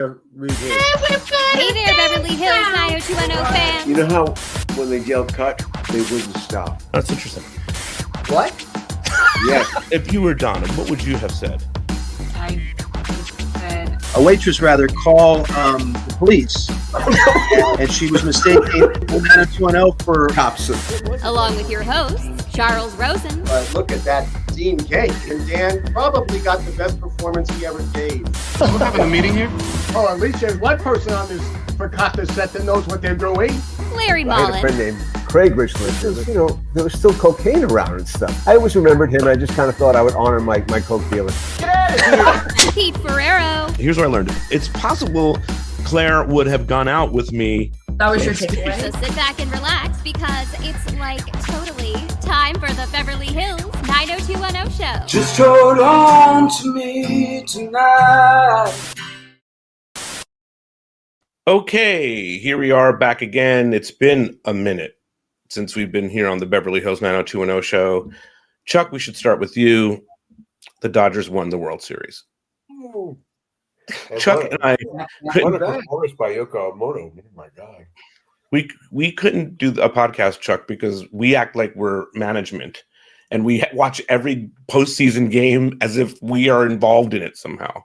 Hey there, Beverly Hills 90210 fans. You know how when they yell cut, they wouldn't stop. That's interesting. What? Yeah. If you were Donna, what would you have said? I said, A waitress rather call the police, and she was mistaken 90210 for cops. Along with your hosts, Charles Rosen, But look at that Dean cake, and Dan probably got the best performance he ever gave. We're having a meeting here? Oh, at least there's one person on this forgot set that knows what they're doing. Larry I had a Mullen, friend named Craig Richland. There was still cocaine around and stuff. I always remembered him. I just kind of thought I would honor my coke dealer. Get out of here! Pete Ferrero, Here's where I learned it. It's possible Claire would have gone out with me. that was your so takeaway. sit back and relax because it's like totally time for the Beverly Hills 90210 show. Just hold on to me tonight. Okay, here we are back again. It's been a minute since we've been here on the Beverly Hills 90210 show. Chuck, we should start with you. The Dodgers won the World Series. Chuck and I What a couldn't, performance by Yoko Ono. Oh, my God. we couldn't do a podcast, Chuck, because we act like we're management and we watch every postseason game as if we are involved in it somehow.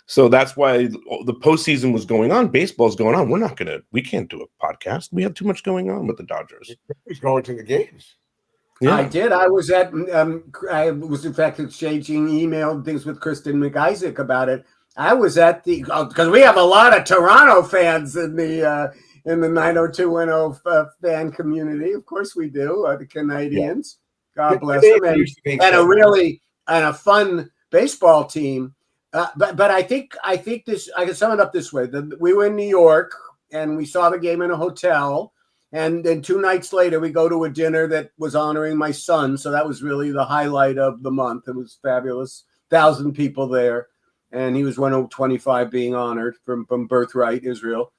So that's why the postseason was going on. Baseball's going on. We can't do a podcast. We have too much going on with the Dodgers. He's going to the games. Yeah. I did. I was in fact exchanging email things with Kristen McIsaac about it. I was at because we have a lot of Toronto fans in the 90210 fan community. Of course we do. The Canadians. God bless them. And a fun baseball team. But I think this, I can sum it up this way. We were in New York and we saw the game in a hotel. And then 2 nights later, we go to a dinner that was honoring my son. So that was really the highlight of the month. It was fabulous. 1,000 people there. And he was one of 25 being honored from Birthright, Israel.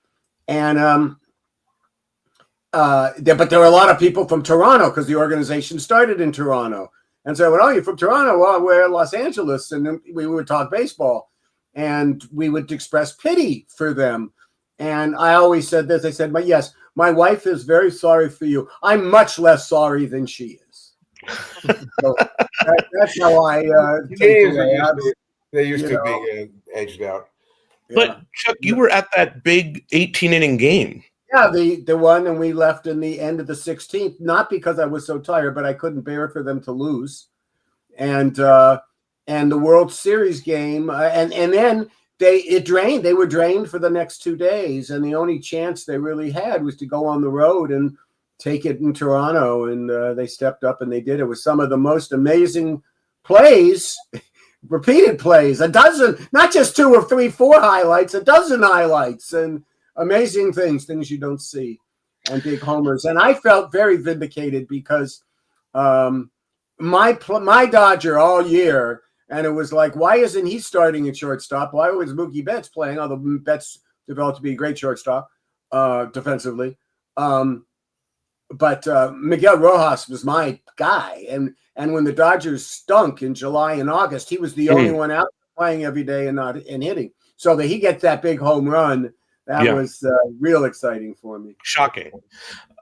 And but there were a lot of people from Toronto because the organization started in Toronto. And so I went, oh, you're from Toronto? Well, we're in Los Angeles. And then we would talk baseball. And we would express pity for them. And I always said this. I said, but yes, my wife is very sorry for you. I'm much less sorry than she is. So that's how I They used to be edged out. But Yeah. Chuck, you were at that big 18-inning game. Yeah, the one, and we left in the end of the 16th, not because I was so tired, but I couldn't bear for them to lose. And the World Series game, and then they were drained for the next 2 days, and the only chance they really had was to go on the road and take it in Toronto, and they stepped up and they did. It was some of the most amazing plays, repeated plays, a dozen, not just 2 or 3, 4 highlights, a dozen highlights, and amazing things you don't see, and big homers. And I felt very vindicated because my Dodger all year, and it was like, why isn't he starting at shortstop? Why was Mookie Betts playing? Although Betts developed to be a great shortstop defensively. But Miguel Rojas was my guy. And when the Dodgers stunk in July and August, he was the only one out playing every day and hitting. So that he gets that big home run, that was real exciting for me. Shocking.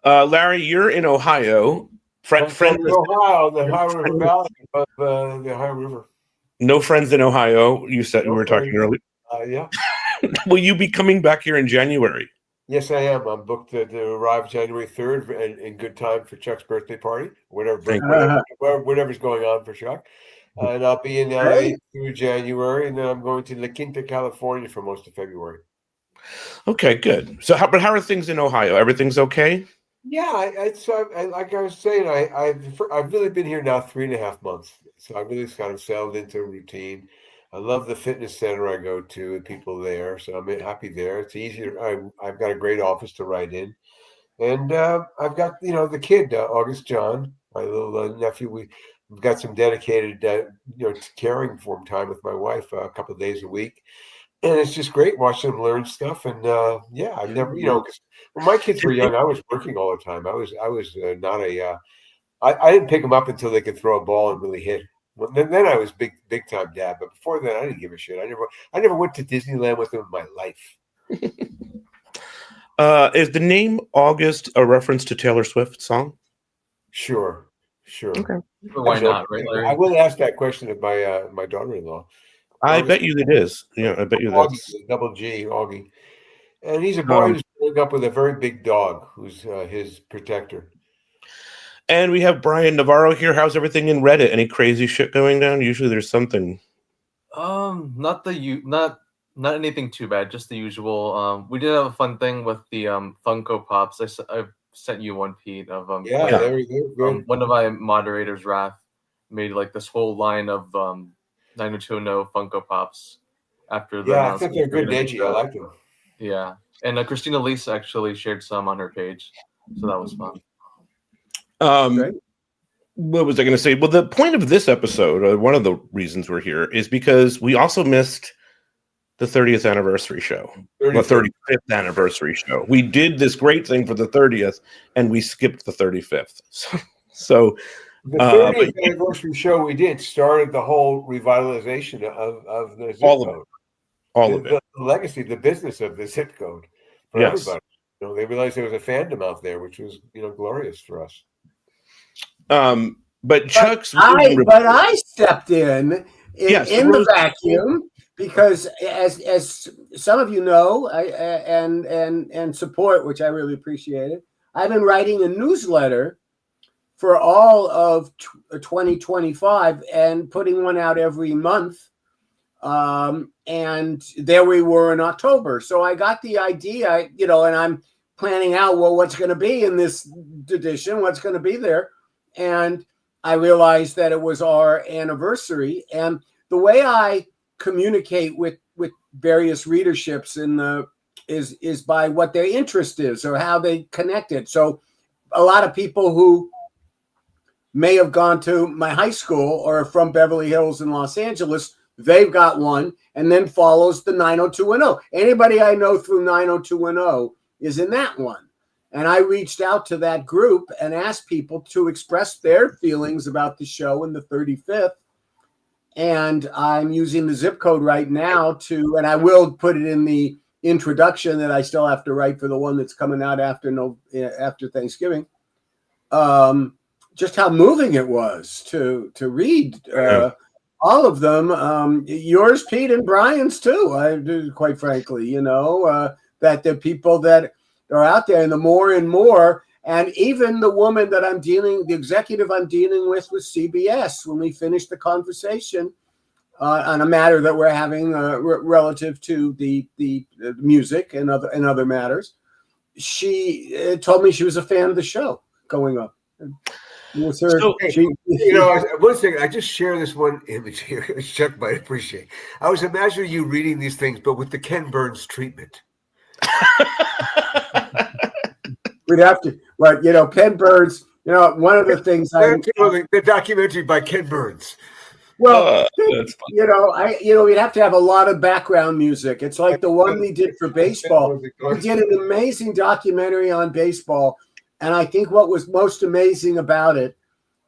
Larry, you're in Ohio. Friends in Ohio, the Ohio River Valley, above the Ohio River. No friends in Ohio. You said we were talking earlier. Yeah. Will you be coming back here in January? Yes, I am. I'm booked to arrive January 3rd and in good time for Chuck's birthday party, whatever's going on for Chuck. And I'll be in LA through January, and then I'm going to La Quinta, California for most of February. Okay, good. So, how are things in Ohio? Everything's okay? Yeah, like I was saying, I've really been here now 3.5 months, so I really kind of settled into a routine. I love the fitness center I go to and people there, so I'm happy there. It's easier. I've got a great office to write in, and I've got the kid August John, my little nephew. We've got some dedicated caring for him time with my wife a couple of days a week. And it's just great watching them learn stuff. And I've never, because when my kids were young, I was working all the time. I was not I didn't pick them up until they could throw a ball and really hit. Well, then I was big time dad. But before that, I didn't give a shit. I never went to Disneyland with them in my life. Is the name August a reference to Taylor Swift's song? Sure. Okay. Why not, right, Larry? I will ask that question of my daughter-in-law. I bet you it is. Yeah, I bet you Augie, that's double G, Augie. And he's a boy who's growing up with a very big dog who's his protector. And we have Bryan Navarro here. How's everything in Reddit? Any crazy shit going down? Usually there's something. Not anything too bad. Just the usual. We did have a fun thing with the Funko Pops. I sent you one, Pete, of Yeah, very good. one of my moderators, Raph, made like this whole line of 90210 Funko Pops after the I think they're good, edgy. I like them. Yeah, and Christina Lisa actually shared some on her page, so that was fun. What was I going to say? Well, the point of this episode, one of the reasons we're here, is because we also missed the 30th anniversary show, the 35th anniversary show. We did this great thing for the 30th, and we skipped the 35th. So the 30th anniversary show we did started the whole revitalization of the zip code. All of it. The legacy, the business of the zip code for everybody. You know, they realized there was a fandom out there, which was, glorious for us. But Chuck's I stepped in the vacuum because as some of you know, and support, which I really appreciated, I've been writing a newsletter for all of 2025 and putting one out every month. And there we were in October. So I got the idea, and I'm planning out, what's going to be in this edition, what's going to be there. And I realized that it was our anniversary. And the way I communicate with various readerships is by what their interest is or how they connected. So a lot of people who may have gone to my high school or are from Beverly Hills in Los Angeles, they've got one, and then follows the 90210. Anybody I know through 90210 is in that one. And I reached out to that group and asked people to express their feelings about the show in the 35th. And I'm using the zip code right now and I will put it in the introduction that I still have to write for the one that's coming out after Thanksgiving. Just how moving it was to read all of them. Yours, Pete, and Bryan's too. I do, quite frankly, that the people that are out there, and the more and more, and even the woman that the executive I'm dealing with CBS, when we finished the conversation on a matter that we're having relative to the music and other matters, she told me she was a fan of the show going up. One thing, I just share this one image here, which Chuck might appreciate. I was imagining you reading these things, but with the Ken Burns treatment. We'd have to, Ken Burns, one of the things the documentary by Ken Burns. Well, we'd have to have a lot of background music. It's like the one we did for baseball. We did an amazing documentary on baseball. And I think what was most amazing about it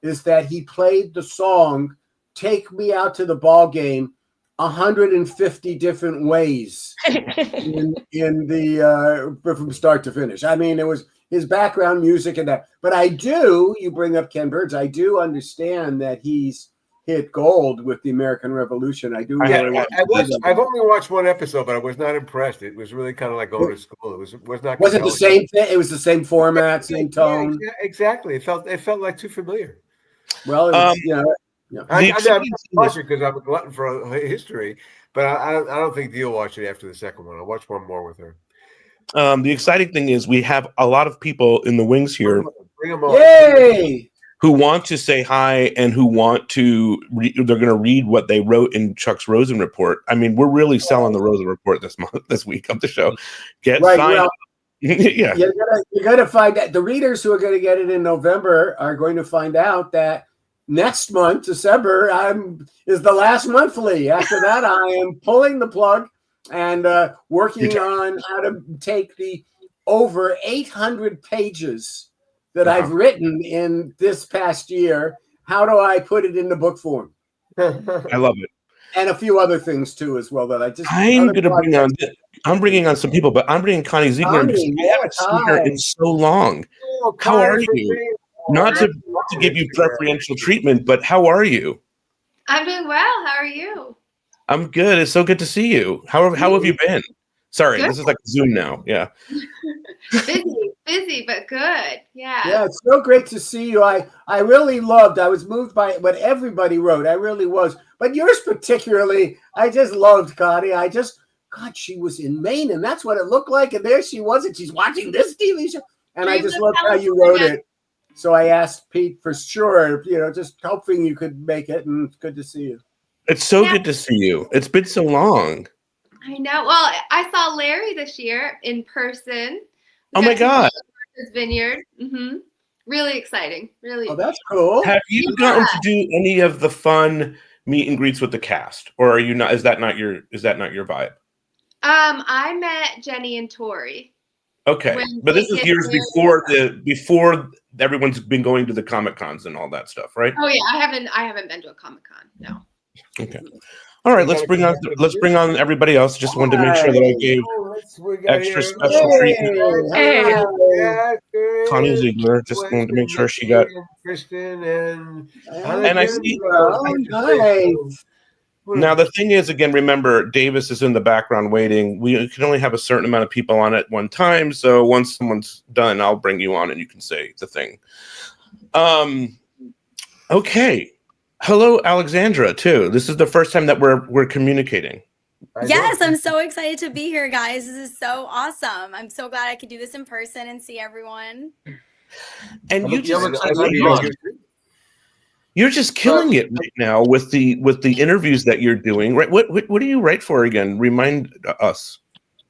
is that he played the song "Take Me Out to the Ball Game" 150 different ways in the from start to finish. I mean, it was his background music and that. But you bring up Ken Burns. I do understand that he's hit gold with the American Revolution. I've only watched one episode, but I was not impressed. It was really kind of like going to school. It was not. Was it the same thing? It was the same format, same tone. Yeah, exactly. It felt like too familiar. Well, I'm watching because I'm a glutton for history, but I don't think Deal watched it after the second one. I'll watch one more with her. The exciting thing is we have a lot of people in the wings here. Bring them on. Yay! Who want to say hi and who want to they're going to read what they wrote in Chuck's Rosen report. I mean, we're really selling the Rosen report this week of the show. Get signed. Well, yeah, you're gonna find that the readers who are going to get it in November are going to find out that next month, December, is the last monthly. After that, I am pulling the plug and working on how to take the over 800 pages that I've written in this past year. How do I put it into book form? I love it. and a few other things too as well that I just. I'm other gonna bring on. projects. I'm bringing on some people, but I'm bringing Connie Ziegler because Connie, I haven't yes, seen her hi. in so long. Oh, How are Connie, for you? me. Not to Oh, give you Instagram. preferential treatment, but how are you? I'm doing well. How are you? I'm good. It's so good to see you. How have you been? Sorry, Good. this is like Zoom now. Yeah. Busy, but good. Yeah. Yeah, it's so great to see you. I really loved. I was moved by what everybody wrote. I really was, but yours particularly. I just loved Connie. God, she was in Maine, and that's what it looked like. And there she was, and she's watching this TV show. And I Dreams just of loved how you wrote California. it. So I asked Pete for sure, just hoping you could make it, and it's good to see you. It's so Yeah. good to see you. It's been so long. I know. Well, I saw Larry this year in person. Oh my God. His vineyard. Really exciting. Really. Oh, that's cool. Have you gotten to do any of the fun meet and greets with the cast, or are you not? Is that not your vibe? I met Jenny and Tori. Okay, When but this they is get years there- before everyone's been going to the Comic Cons and all that stuff, right? Oh yeah, I haven't been to a Comic-Con. No. Okay. All right, let's bring on everybody else. Just wanted to make sure that I gave extra special treatment. Hey. Connie Ziegler. Just wanted to make sure she got. Kristen and I see. Nice. Now the thing is, again, remember Davis is in the background waiting. We can only have a certain amount of people on at one time. So once someone's done, I'll bring you on and you can say the thing. Okay. Hello, Alexandra. Too. This is the first time that we're communicating. Yes, I'm so excited to be here, guys. This is so awesome. I'm so glad I could do this in person and see everyone. And you Yeah, we're just excited to be on. you're just killing it right now with the interviews that you're doing. Right? What do you write for again? Remind us.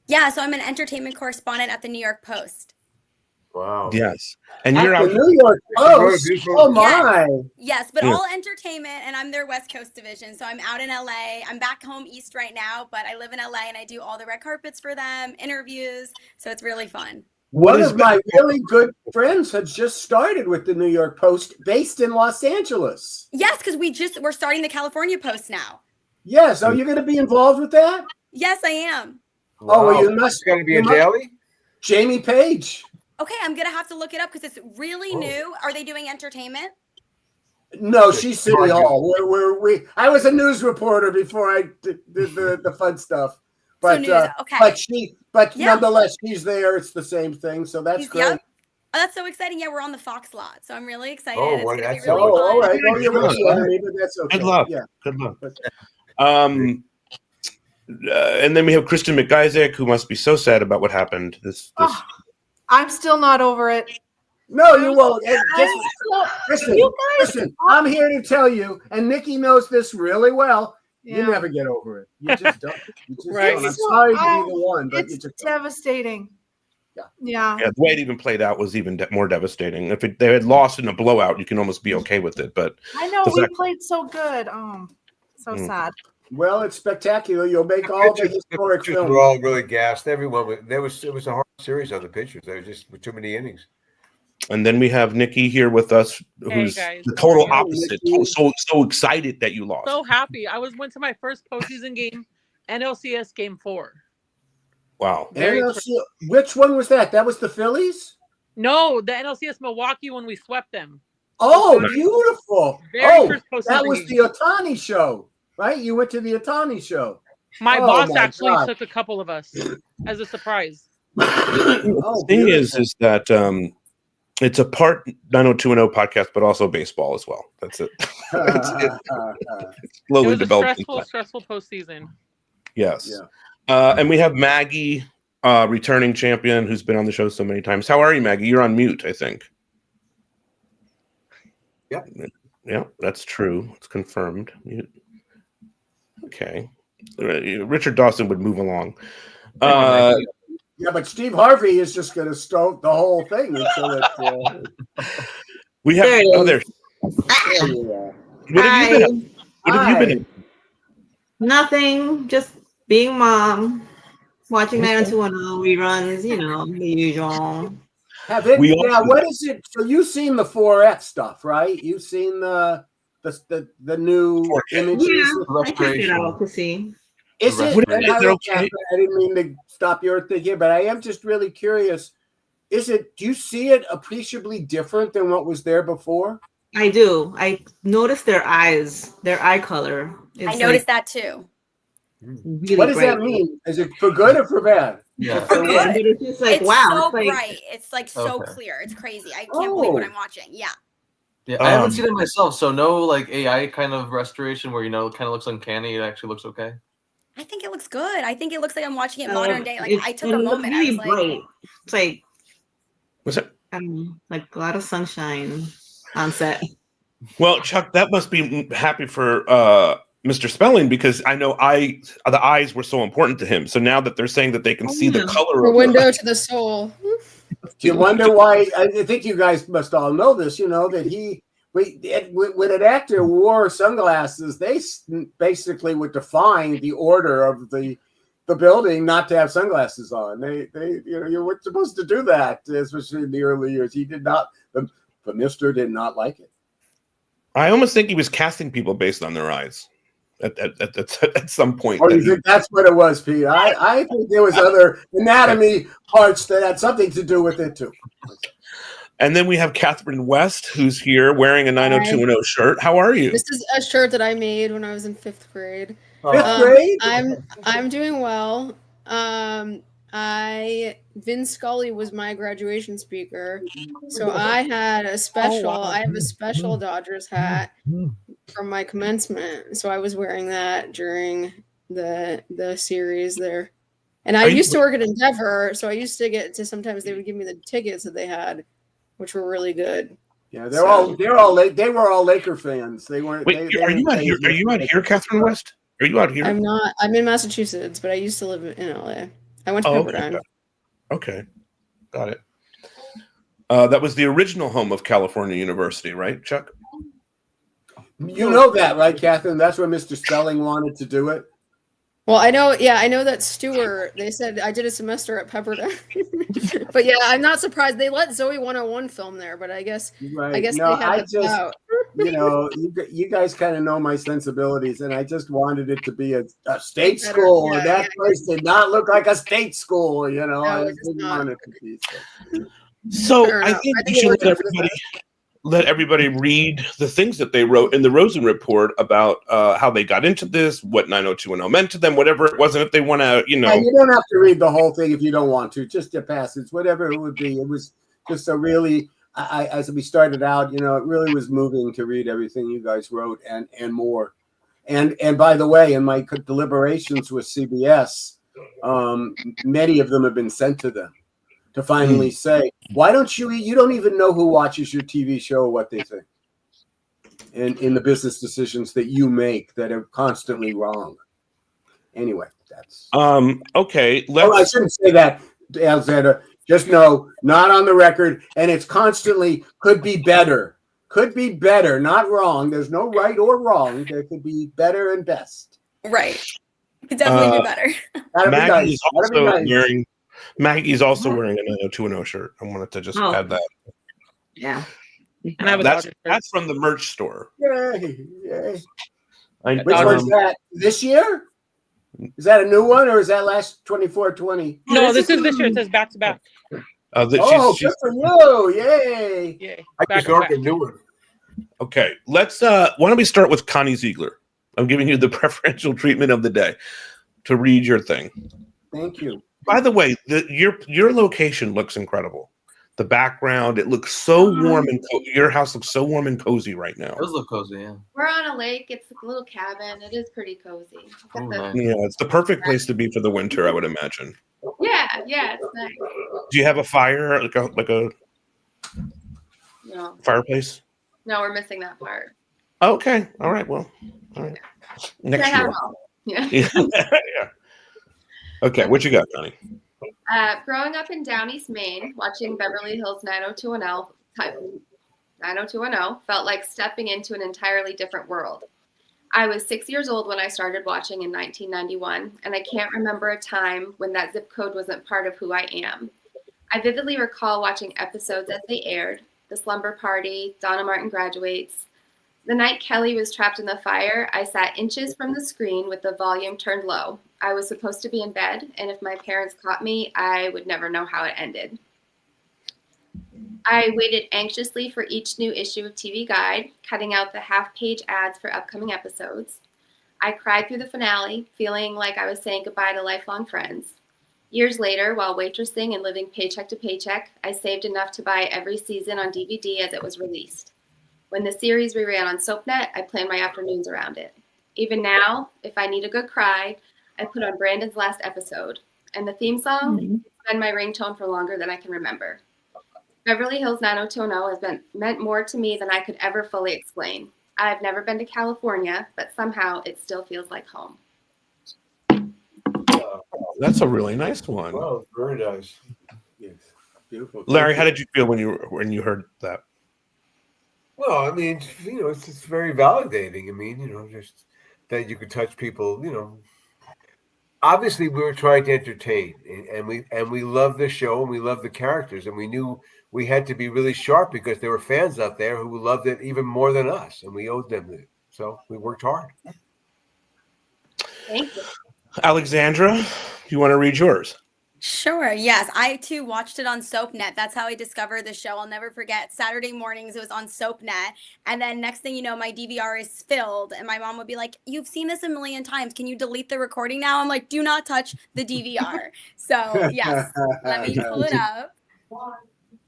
Yeah, so I'm an entertainment correspondent at the New York Post. Wow. Yes. And At you're the out. New York Post. Oh my! Yes, but Yeah. all entertainment, and I'm their West Coast division. So I'm out in LA. I'm back home East right now, but I live in LA and I do all the red carpets for them, interviews. So it's really fun. One of my really good friends has just started with the New York Post, based in Los Angeles. Yes, because we're starting the California Post now. Yes, are you going to be involved with that? Yes, I am. Oh, well, you must. It's going to be you a must- daily. Jamie Page. Okay, I'm gonna have to look it up because it's really new. Are they doing entertainment? No, she's City Hall. I was a news reporter before I did the fun stuff. But news, okay. But Yeah. nonetheless, she's there. It's the same thing. So that's great. Yep. Oh, that's so exciting. Yeah, we're on the Fox lot. So I'm really excited. Oh, it's well, gonna be that's really Oh, fun. all right. Well, you're Good really luck. enemy, but that's okay. Good luck. Yeah. Good luck. And then we have Kristen McIsaac, who must be so sad about what happened. This I'm still not over it. No, you won't. You guys, Listen, I'm here to tell you, and Nikki knows this really well. Yeah. You never get over it. You just don't. You just Right. don't. I'm sorry to be the one, but you it's just don't. devastating. Yeah. Yeah. Yeah, the way it even played out was even more devastating. If they had lost in a blowout, you can almost be okay with it. But I know the we fact- played so good. So sad. Well, it's spectacular. You'll make all the historic Pictures films. were all really gassed. Everyone it was a hard series on the pictures. There was just too many innings. And then we have Nikki here with us, who's guys. the total How are opposite. you? So excited that you lost. So happy. Went to my first postseason game, NLCS Game 4. Wow. Very Which one was that? That was the Phillies? No, the NLCS Milwaukee when we swept them. Oh, Nice. beautiful. Very first postseason that was game. the Otani show, right? You went to the Otani show. My Oh, boss my actually God. took a couple of us as a surprise. The thing is that it's a part 90210 podcast, but also baseball as well. That's it. It's slowly It was a developing. stressful postseason. Yes. Yeah. And we have Maggie, returning champion, who's been on the show so many times. How are you, Maggie? You're on mute, I think. Yep. Yeah, that's true. It's confirmed. Okay. Richard Dawson would move along. Yeah, but Steve Harvey is just going to start the whole thing until it. We have There it other. There you are. What have you been? What have you been? In? Nothing. Just being mom, watching 90210 reruns. The usual. Have it, We yeah, also- what is it? So you've seen the 4F stuff, right? You've seen the the new 4K. images? Yeah, I checked it out to see. Is it? Would- And is I, it okay? I didn't mean to stop your thing here, but I am just really curious. Is it? Do you see it appreciably different than what was there before? I do. I noticed their eyes, their eye color. I noticed that too. Really What does bright. that mean? Is it for good or for bad? Yeah. For Good, what? but it's just like, It's wow. so It's like, bright. It's like so Okay. clear. It's crazy. I can't believe what Oh. I'm watching. Yeah. Yeah, I haven't seen it myself, so no like AI kind of restoration where it kind of looks uncanny. It actually looks okay. I think it looks good. I think it looks like I'm watching it modern day. Like I took and a it looks moment. I really was like, bright. It's like, What's that? like a lot of sunshine on set. Well, Chuck, that must be happy for Mr. Spelling, because I know the eyes were so important to him. So now that they're saying that they can see the color The of window to the soul. Do you wonder why? I think you guys must all know this. You know that when an actor wore sunglasses, they basically would define the order of the building not to have sunglasses on. They you weren't supposed to do that, especially in the early years. He did not. The Mister did not like it. I almost think he was casting people based on their eyes at some point. Or you think that's what it was, Pete? I think there was other anatomy parts that had something to do with it too. And then we have Catherine West, who's here wearing a 90210 shirt. How are you? This is a shirt that I made when I was in 5th grade. Fifth grade? I'm doing well. Vin Scully was my graduation speaker, so I had a special. I have a special Dodgers hat from my commencement, so I was wearing that during the series there. And I used to work at Endeavor, so I used to get to sometimes they would give me the tickets that they had, which were really good. Yeah, they were all Laker fans. They weren't. Wait, are you out here? Are you out here, Catherine West? Are you out here? I'm not. I'm in Massachusetts, but I used to live in LA. I went to Pepperdine. Okay, got it. That was the original home of California University, right, Chuck? You know that, right, Catherine? That's where Mr. Spelling wanted to do it. Well, I know. Yeah, I know that Stewart. They said I did a semester at Pepperdine, but yeah, I'm not surprised they let Zoe 101 film there. But I guess, Right. I guess No, they had it out. You guys kind of know my sensibilities, and I just wanted it to be a state school, and that place did not look like a state school. You know, I just didn't want it to be. So Fair I enough. think I we think it should worked out for the let everybody read the things that they wrote in the Rosen report about how they got into this, what 90210 meant to them, whatever it was, and if they want to, Yeah, you don't have to read the whole thing if you don't want to. Just a passage, whatever it would be. It was just a really, as we started out, it really was moving to read everything you guys wrote and more. And by the way, in my deliberations with CBS, many of them have been sent to them to finally say, why don't you don't even know who watches your TV show or what they think. And in the business decisions that you make that are constantly wrong. Anyway, that's okay. I shouldn't say that, Alexander. Just know, not on the record, and it's constantly could be better. Could be better, not wrong. There's no right or wrong. There could be better and best. Right. It could definitely be better. Maggie's also wearing a 90210 shirt. I wanted to just add that. Yeah. And I have a that's from the merch store. Yay. Which one's that? This year? Is that a new one or is that last 24-20? No, this is this year. It says back to back. Good for you. Yay. Yay. I can start a new one. Okay, let's why don't we start with Connie Ziegler? I'm giving you the preferential treatment of the day to read your thing. Thank you. By the way, your location looks incredible. The background, it looks so warm and your house looks so warm and cozy right now. It does look cozy, yeah. We're on a lake. It's a little cabin. It is pretty cozy. Yeah, it's the perfect place to be for the winter, I would imagine. Yeah, it's nice. Do you have a fire, like a No. fireplace? No, we're missing that part. Okay, all right. Well, all right. Next Can't have year. them all. Yeah. Yeah. Okay, what you got, Connie? Growing up in Down East, Maine, watching Beverly Hills 90210 felt like stepping into an entirely different world. I was 6 years old when I started watching in 1991, and I can't remember a time when that zip code wasn't part of who I am. I vividly recall watching episodes as they aired, The Slumber Party, Donna Martin Graduates, The night Kelly was trapped in the fire, I sat inches from the screen with the volume turned low. I was supposed to be in bed, and if my parents caught me, I would never know how it ended. I waited anxiously for each new issue of TV Guide, cutting out the half-page ads for upcoming episodes. I cried through the finale, feeling like I was saying goodbye to lifelong friends. Years later, while waitressing and living paycheck to paycheck, I saved enough to buy every season on DVD as it was released. When the series reran on SoapNet, I planned my afternoons around it. Even now, if I need a good cry, I put on Brandon's last episode, and the theme song has been my ringtone for longer than I can remember. Beverly Hills 90210 has meant more to me than I could ever fully explain. I've never been to California, but somehow it still feels like home. That's a really nice one. Wow, very nice. Yes, beautiful. Larry, how did you feel when you heard that? Well, I mean, it's just very validating. I mean, just that you could touch people. Obviously, we were trying to entertain, and we love the show, and we love the characters, and we knew we had to be really sharp because there were fans out there who loved it even more than us, and we owed them it. So we worked hard. Thank you. Alexandra, you want to read yours? Sure. Yes. I too watched it on SoapNet. That's how I discovered the show. I'll never forget. Saturday mornings, it was on SoapNet. And then next thing you know, my DVR is filled. And my mom would be like, "You've seen this a million times. Can you delete the recording now?" I'm like, "Do not touch the DVR." So, yes, let me pull it up.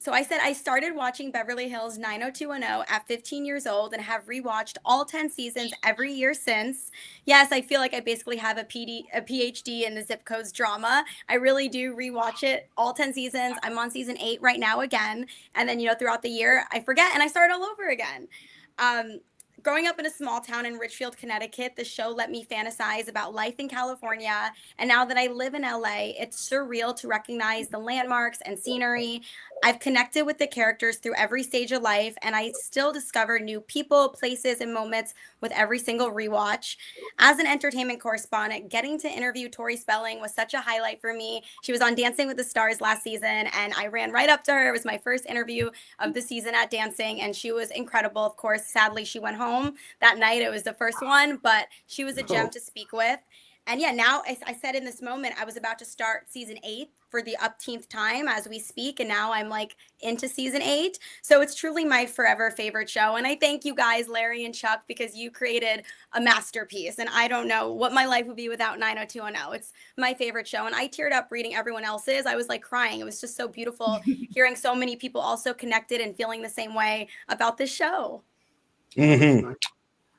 So I said I started watching Beverly Hills 90210 at 15 years old and have rewatched all 10 seasons every year since. Yes, I feel like I basically have a PhD in the zip codes drama. I really do rewatch it, all 10 seasons. I'm on season 8 right now again. And then, throughout the year, I forget and I start all over again. Growing up in a small town in Richfield, Connecticut, the show let me fantasize about life in California. And now that I live in LA, it's surreal to recognize the landmarks and scenery. I've connected with the characters through every stage of life, and I still discover new people, places, and moments with every single rewatch. As an entertainment correspondent, getting to interview Tori Spelling was such a highlight for me. She was on Dancing with the Stars last season, and I ran right up to her. It was my first interview of the season at Dancing, and she was incredible. Of course, sadly, she went home that night. It was the first one, but she was a gem to speak with. And yeah, now I said in this moment, I was about to start season 8 for the upteenth time as we speak. And now I'm like into season 8. So it's truly my forever favorite show. And I thank you guys, Larry and Chuck, because you created a masterpiece. And I don't know what my life would be without 90210. It's my favorite show. And I teared up reading everyone else's. I was like crying. It was just so beautiful hearing so many people also connected and feeling the same way about this show. Mm-hmm.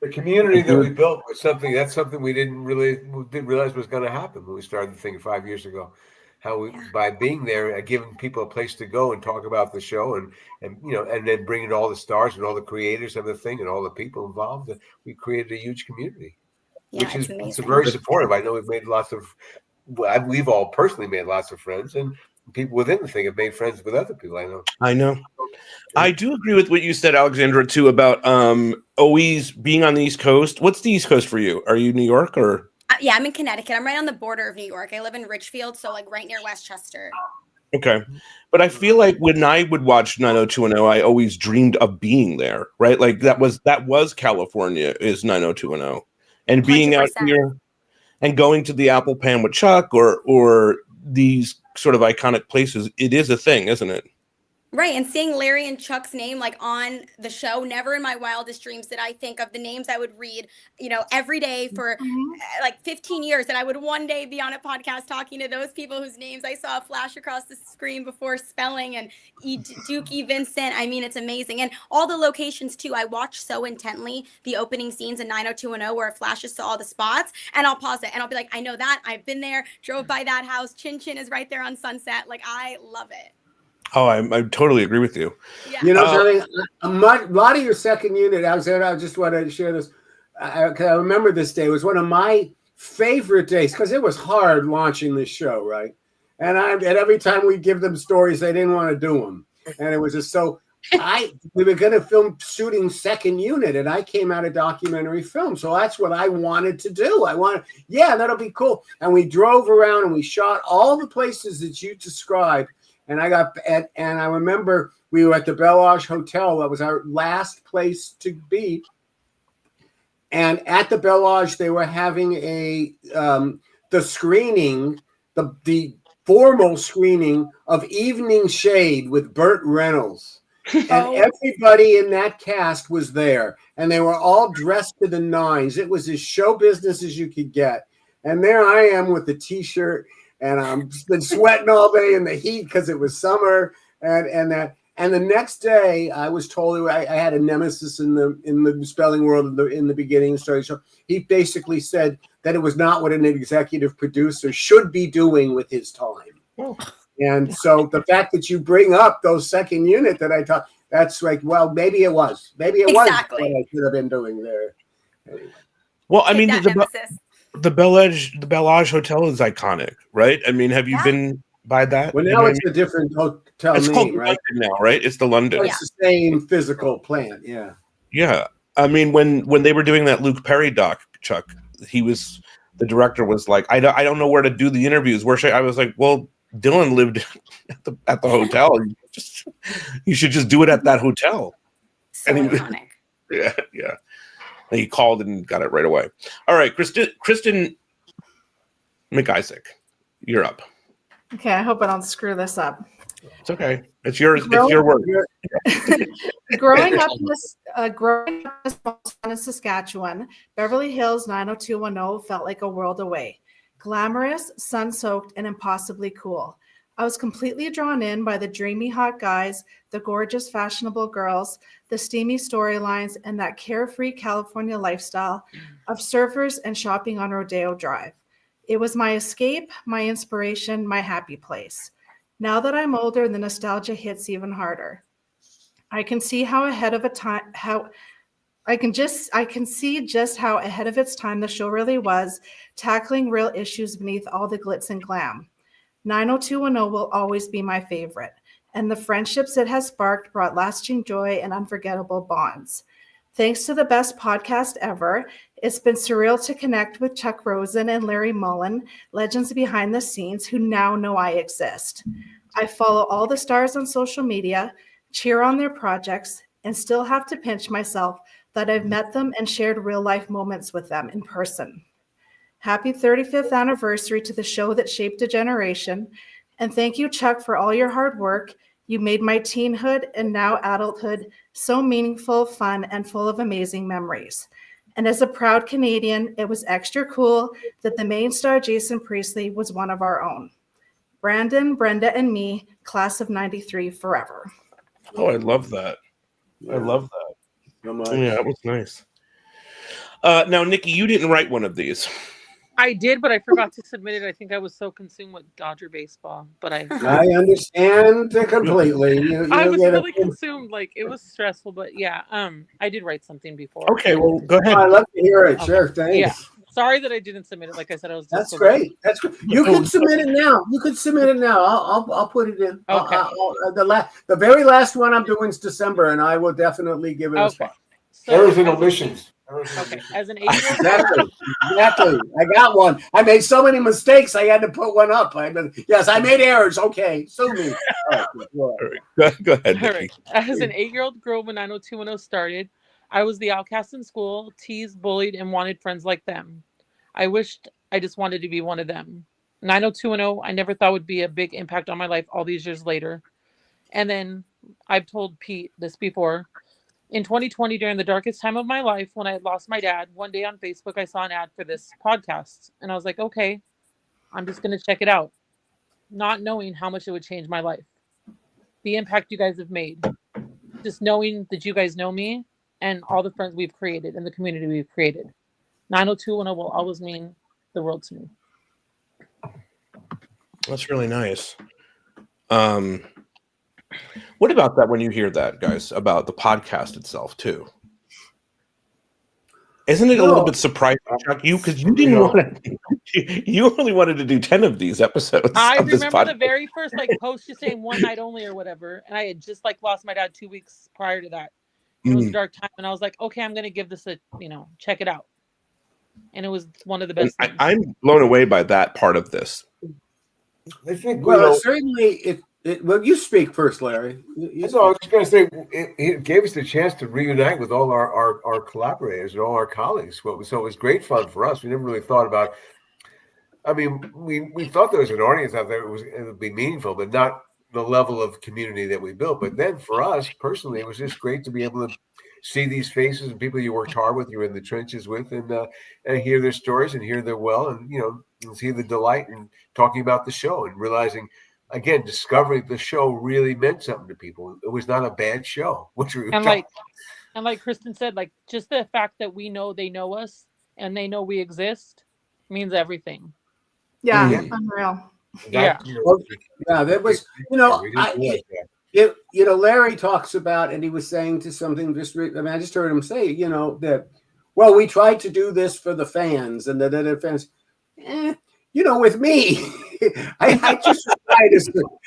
The community that we built was something we didn't realize was going to happen when we started the thing 5 years ago. How we, by being there, giving people a place to go and talk about the show, and then bringing all the stars and all the creators of the thing and all the people involved, we created a huge community, which is very supportive. I know we've all personally made lots of friends, and people within the thing have made friends with other people. I know. I do agree with what you said, Alexandra, too, about always being on the East Coast. What's the East Coast for you? Are you New York or? Yeah, I'm in Connecticut. I'm right on the border of New York. I live in Richfield, so like right near Westchester. Okay. But I feel like when I would watch 90210, I always dreamed of being there, right? Like that was California is 90210. And being 100%. Out here and going to the Apple Pan with Chuck or these sort of iconic places, it is a thing, isn't it? Right. And seeing Larry and Chuck's name like on the show, never in my wildest dreams did I think of the names I would read, every day for like 15 years. And I would one day be on a podcast talking to those people whose names I saw flash across the screen before Spelling and Dookie Vincent. I mean, it's amazing. And all the locations too. I watch so intently the opening scenes in 90210 where it flashes to all the spots, and I'll pause it and I'll be like, I know that. I've been there, drove by that house. Chin Chin is right there on Sunset. Like, I love it. Oh, I totally agree with you. Yeah. Something, a lot of your second unit, Alexander, I just wanted to share this. I remember this day. It was one of my favorite days because it was hard launching this show, right? And every time we give them stories, they didn't want to do them. And it was just so, we were going to film shooting second unit, and I came out of documentary film. So that's what I wanted to do. That'll be cool. And we drove around and we shot all the places that you described. And I remember we were at the Bellage Hotel. That was our last place to be. And at the Bel Lodge, they were having the screening, the formal screening of Evening Shade with Burt Reynolds. And everybody in that cast was there. And they were all dressed to the nines. It was as show business as you could get. And there I am with the T-shirt. And I've been sweating all day in the heat because it was summer. And the next day, I was told I had a nemesis in the spelling world in the beginning of the story. So he basically said that it was not what an executive producer should be doing with his time. And so the fact that you bring up those second unit that I taught, that's like, well, maybe it was. Maybe it was what I should have been doing there. Anyway. Well, I mean, the Bel Lodge Hotel is iconic, right? I mean, have you been by that? Well, now it's a different hotel it's name, called right? London now, right? It's the London. It's the same physical plant, yeah. Yeah. I mean, when they were doing that Luke Perry doc, Chuck, the director was like, I don't know where to do the interviews. Where should I was like, well, Dylan lived at the hotel. You should just do it at that hotel. So iconic. Yeah. And he called and got it right away. All right, Kristen McIsaac, you're up. Okay, I hope I don't screw this up. It's okay. It's yours. It's your word. Growing up in a small town in Saskatchewan, Beverly Hills 90210 felt like a world away. Glamorous, sun-soaked, and impossibly cool. I was completely drawn in by the dreamy hot guys, the gorgeous fashionable girls, the steamy storylines, and that carefree California lifestyle of surfers and shopping on Rodeo Drive. It was my escape, my inspiration, my happy place. Now that I'm older, the nostalgia hits even harder. I can see I can see just how ahead of its time the show really was, tackling real issues beneath all the glitz and glam. 90210 will always be my favorite, and the friendships it has sparked brought lasting joy and unforgettable bonds. Thanks to the best podcast ever, it's been surreal to connect with Chuck Rosen and Larry Mullen, legends behind the scenes who now know I exist. I follow all the stars on social media, cheer on their projects, and still have to pinch myself that I've met them and shared real-life moments with them in person. Happy 35th anniversary to the show that shaped a generation, and thank you, Chuck, for all your hard work. You made my teenhood and now adulthood so meaningful, fun, and full of amazing memories. And as a proud Canadian, it was extra cool that the main star, Jason Priestley, was one of our own. Brandon, Brenda, and me, class of 93 forever. Oh, I love that. Yeah. I love that. Yeah, that was nice. Now, Nikki, you didn't write one of these. I did, but I forgot to submit it. I think I was so consumed with Dodger baseball. But I understand completely. I was really consumed. Like, it was stressful, but yeah, I did write something before. Okay, well, go ahead. I'd love to hear it. Okay. Sure, thanks. Yeah. Sorry that I didn't submit it. Like I said, I was. That's great. That's great. You can submit it now. I'll put it in. Okay. The very last one I'm doing is December, and I will definitely give it a spot. Errors and omissions. Okay, as an 8-year-old. Exactly. I got one. I made so many mistakes. I had to put one up. Yes, I made errors. Okay, sue me. All right. Go ahead. All right. As an 8-year-old girl when 90210 started, I was the outcast in school, teased, bullied, and wanted friends like them. I wished I just wanted to be one of them. 90210, I never thought would be a big impact on my life all these years later. And then I've told Pete this before. In 2020, during the darkest time of my life, when I had lost my dad, one day on Facebook, I saw an ad for this podcast. And I was like, okay, I'm just going to check it out. Not knowing how much it would change my life. The impact you guys have made. Just knowing that you guys know me and all the friends we've created and the community we've created. 90210 will always mean the world to me. That's really nice. What about that when you hear that, guys, about the podcast itself, too? Isn't it a little bit surprising, Chuck? Because you didn't want to, you only wanted to do 10 of these episodes. I remember the very first post just saying one night only or whatever. And I had just lost my dad 2 weeks prior to that. It was a dark time. And I was like, okay, I'm going to give this a, check it out. And it was one of the best things. I'm blown away by that part of this. I think, well, certainly Well, you speak first, Larry. No, I was just going to say it gave us the chance to reunite with all our collaborators and all our colleagues. So it was great fun for us. We never really thought about. I mean, we thought there was an audience out there. It would be meaningful, but not the level of community that we built. But then for us personally, it was just great to be able to see these faces and people you worked hard with, you were in the trenches with, and hear their stories and hear their and and see the delight in talking about the show and realizing. Again, discovering the show really meant something to people. It was not a bad show, which we and like Kristen said, like just the fact that we know they know us and they know we exist means everything. Yeah, unreal. Yeah, that was Larry talks about, and he was saying to something. I just heard him say, that we tried to do this for the fans, and the fans. With me, I just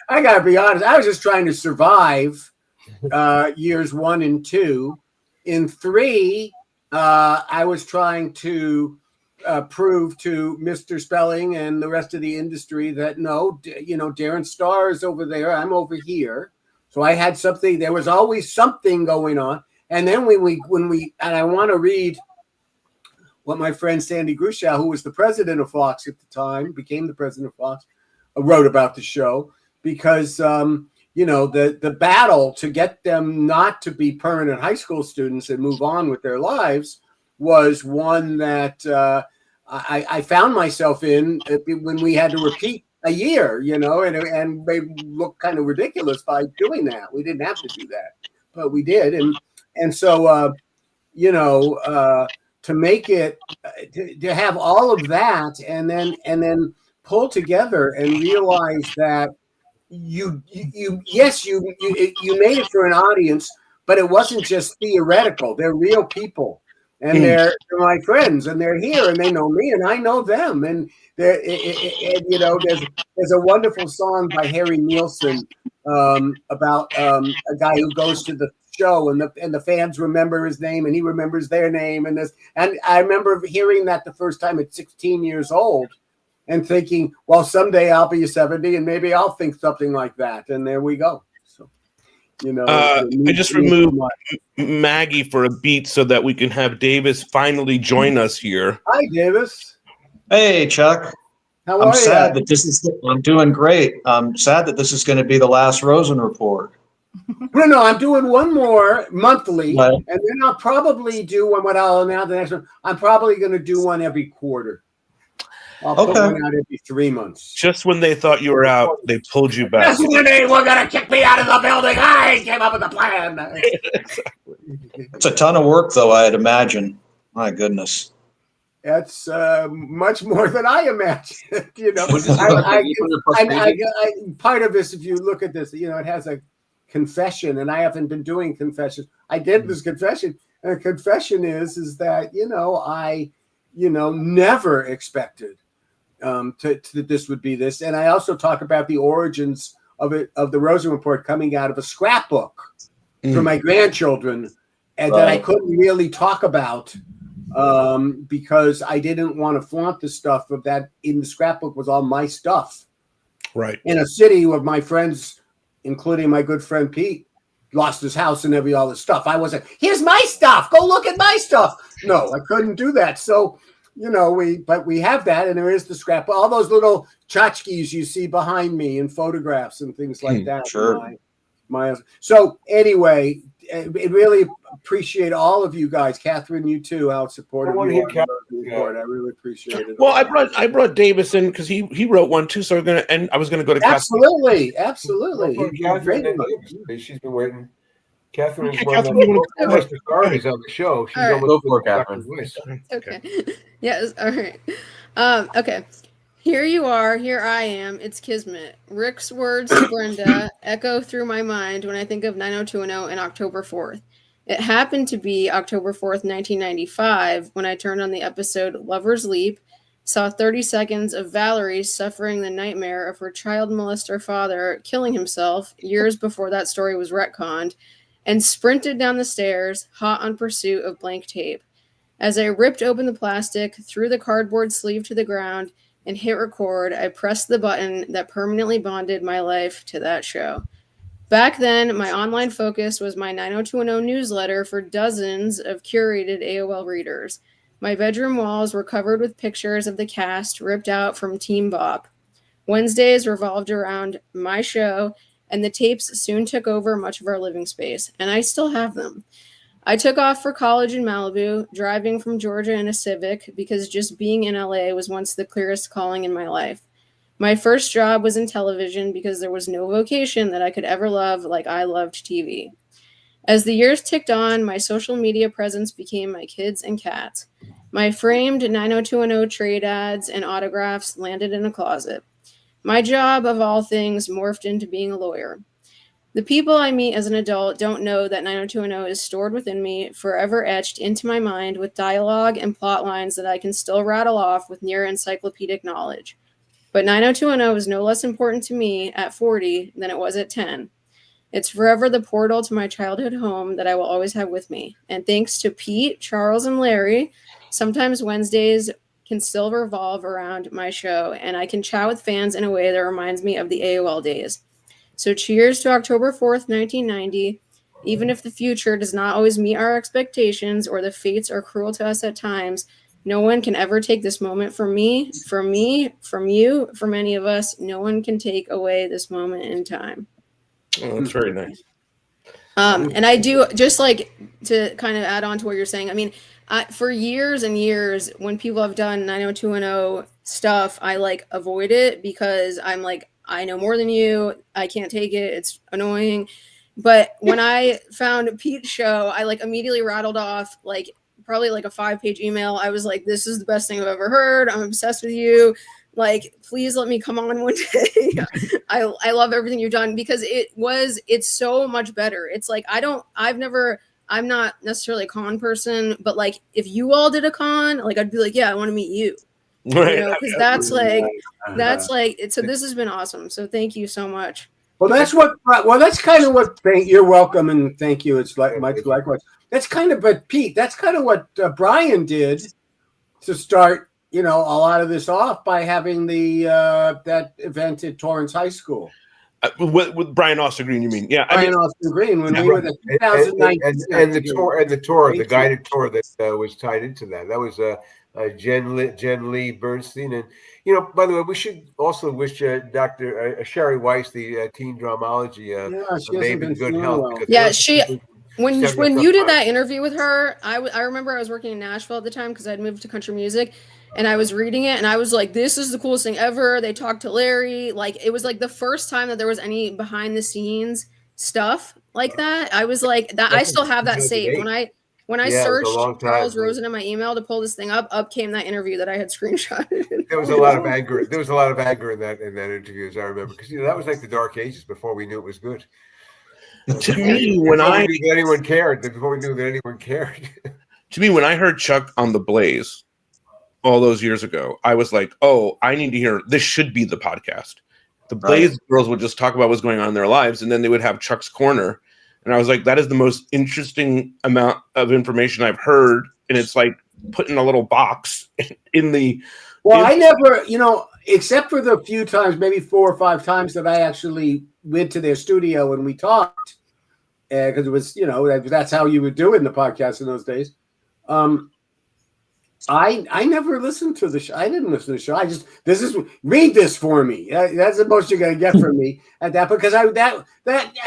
I gotta be honest. I was just trying to survive years 1 and 2. In 3, I was trying to prove to Mr. Spelling and the rest of the industry that no, Darren Starr is over there. I'm over here. So I had something. There was always something going on. And then when we and I want to read what my friend Sandy Gruschow, who was the president of Fox at the time, became the president of Fox, wrote about the show because, the battle to get them not to be permanent high school students and move on with their lives was one that I found myself in when we had to repeat a year, and they looked kind of ridiculous by doing that. We didn't have to do that, but we did. And so, to make it to have all of that and then pull together and realize that you made it for an audience, but it wasn't just theoretical. They're real people, and they're my friends, and they're here, and they know me, and I know them, and there's a wonderful song by Harry Nielsen about a guy who goes to the show and the fans remember his name and he remembers their name and I remember hearing that the first time at 16 years old and thinking, well, someday I'll be 70 and maybe I'll think something like that, and there we go. So I just removed Maggie for a beat so that we can have Davis finally join us here. Hi, Davis. Hey, Chuck. How are you? I'm doing great. I'm sad that this is going to be the last Rosen report. No, I'm doing one more monthly, Right. and then I'll probably do what I'll announce the next one. I'm probably going to do one every quarter. I'll put one out every 3 months. Just when they thought you were out, they pulled you back. Just when they were going to kick me out of the building, I came up with a plan. It's a ton of work, though, I'd imagine. My goodness. That's much more than I imagined. Part of this, if you look at this, it has a confession, and I haven't been doing confessions. I did this confession, and the confession is that I never expected that this would be this. And I also talk about the origins of the Rosen Report coming out of a scrapbook for my grandchildren, and that I couldn't really talk about because I didn't want to flaunt the stuff of that. In the scrapbook was all my stuff. Right. In a city where my friends, including my good friend Pete, lost his house and all this stuff. I wasn't, here's my stuff. Go look at my stuff. No, I couldn't do that. So, we have that, and there is the scrap. All those little tchotchkes you see behind me in photographs and things like that. Sure. So anyway, I really appreciate all of you guys. Catherine, you too, how supportive you are. I really appreciate it. Well, I brought Davis in because he wrote one too. So I was gonna go to absolutely. Catherine, she's been waiting. Catherine is one of the most authorities on the show. She's almost go for Catherine. Okay. Yes. All right. Okay. Here you are. Here I am. It's Kismet. Rick's words to Brenda echo through my mind when I think of 90210 and October 4th. It happened to be October 4th, 1995, when I turned on the episode Lover's Leap, saw 30 seconds of Valerie suffering the nightmare of her child molester father killing himself years before that story was retconned, and sprinted down the stairs, hot on pursuit of blank tape. As I ripped open the plastic, threw the cardboard sleeve to the ground, and hit record, I pressed the button that permanently bonded my life to that show. Back then, my online focus was my 90210 newsletter for dozens of curated AOL readers. My bedroom walls were covered with pictures of the cast ripped out from Team Bop. Wednesdays revolved around my show, and the tapes soon took over much of our living space, and I still have them. I took off for college in Malibu, driving from Georgia in a Civic because just being in LA was once the clearest calling in my life. My first job was in television because there was no vocation that I could ever love like I loved TV. As the years ticked on, my social media presence became my kids and cats. My framed 90210 trade ads and autographs landed in a closet. My job, of all things, morphed into being a lawyer. The people I meet as an adult don't know that 90210 is stored within me, forever etched into my mind with dialogue and plot lines that I can still rattle off with near encyclopedic knowledge. But 90210 is no less important to me at 40 than it was at 10. It's forever the portal to my childhood home that I will always have with me. And thanks to Pete, Charles, and Larry, sometimes Wednesdays can still revolve around my show, and I can chat with fans in a way that reminds me of the AOL days. So cheers to October 4th, 1990. Even if the future does not always meet our expectations or the fates are cruel to us at times, no one can ever take this moment from me, from you, from any of us. No one can take away this moment in time. Oh, that's very nice. And I do, just like to kind of add on to what you're saying, I mean, for years and years, when people have done 90210 stuff, I like avoid it because I'm like, I know more than you. I can't take it. It's annoying. But when I found Pete's show, I like immediately rattled off like probably like a 5-page email. I was like, this is the best thing I've ever heard. I'm obsessed with you. Like, please let me come on one day. I love everything you've done because it's so much better. It's like, I'm not necessarily a con person, but like if you all did a con, like I'd be like, yeah, I want to meet you. Right. You know, because that's like, so this has been awesome. So thank you so much. Well, that's kind of what, you're welcome and thank you. It's like Mike, likewise. That's kind of, but Pete, that's kind of what Bryan did to start, you know, a lot of this off by having the that event at Torrance High School. With Bryan Austin Green, you mean? Yeah, Bryan Austin Green when we were the 2019 and the guided tour that was tied into that. That was Jen Lee Bernstein, and you know, by the way, we should also wish Dr. Sherry Weiss, the teen dramology, maybe good health. Well. Yeah, when you did that interview with her, I remember I was working in Nashville at the time because I'd moved to country music, and I was reading it, and I was like, "This is the coolest thing ever." They talked to Larry, like it was like the first time that there was any behind the scenes stuff like that. I was like, that I still have that saved. When I searched Charles Rosen in my email to pull this thing up came that interview that I had screenshotted. There was a lot of anger. There was a lot of anger in that interview, as I remember, because you know that was like the dark ages before we knew it was good. To me, when I knew that anyone cared, before we knew that anyone cared. To me, when I heard Chuck on The Blaze all those years ago, I was like, "Oh, I need to hear. This should be the podcast." The Blaze girls would just talk about what's going on in their lives, and then they would have Chuck's Corner. And I was like, that is the most interesting amount of information I've heard. And it's like put in a little box in the. Well, I never, you know, except for the few times, maybe 4 or 5 times that I actually went to their studio and we talked, because it was, you know, that's how you would do it in the podcast in those days. I never listened to the show. I didn't listen to the show. I just read this for me. That's the most you're gonna get from me at that, because I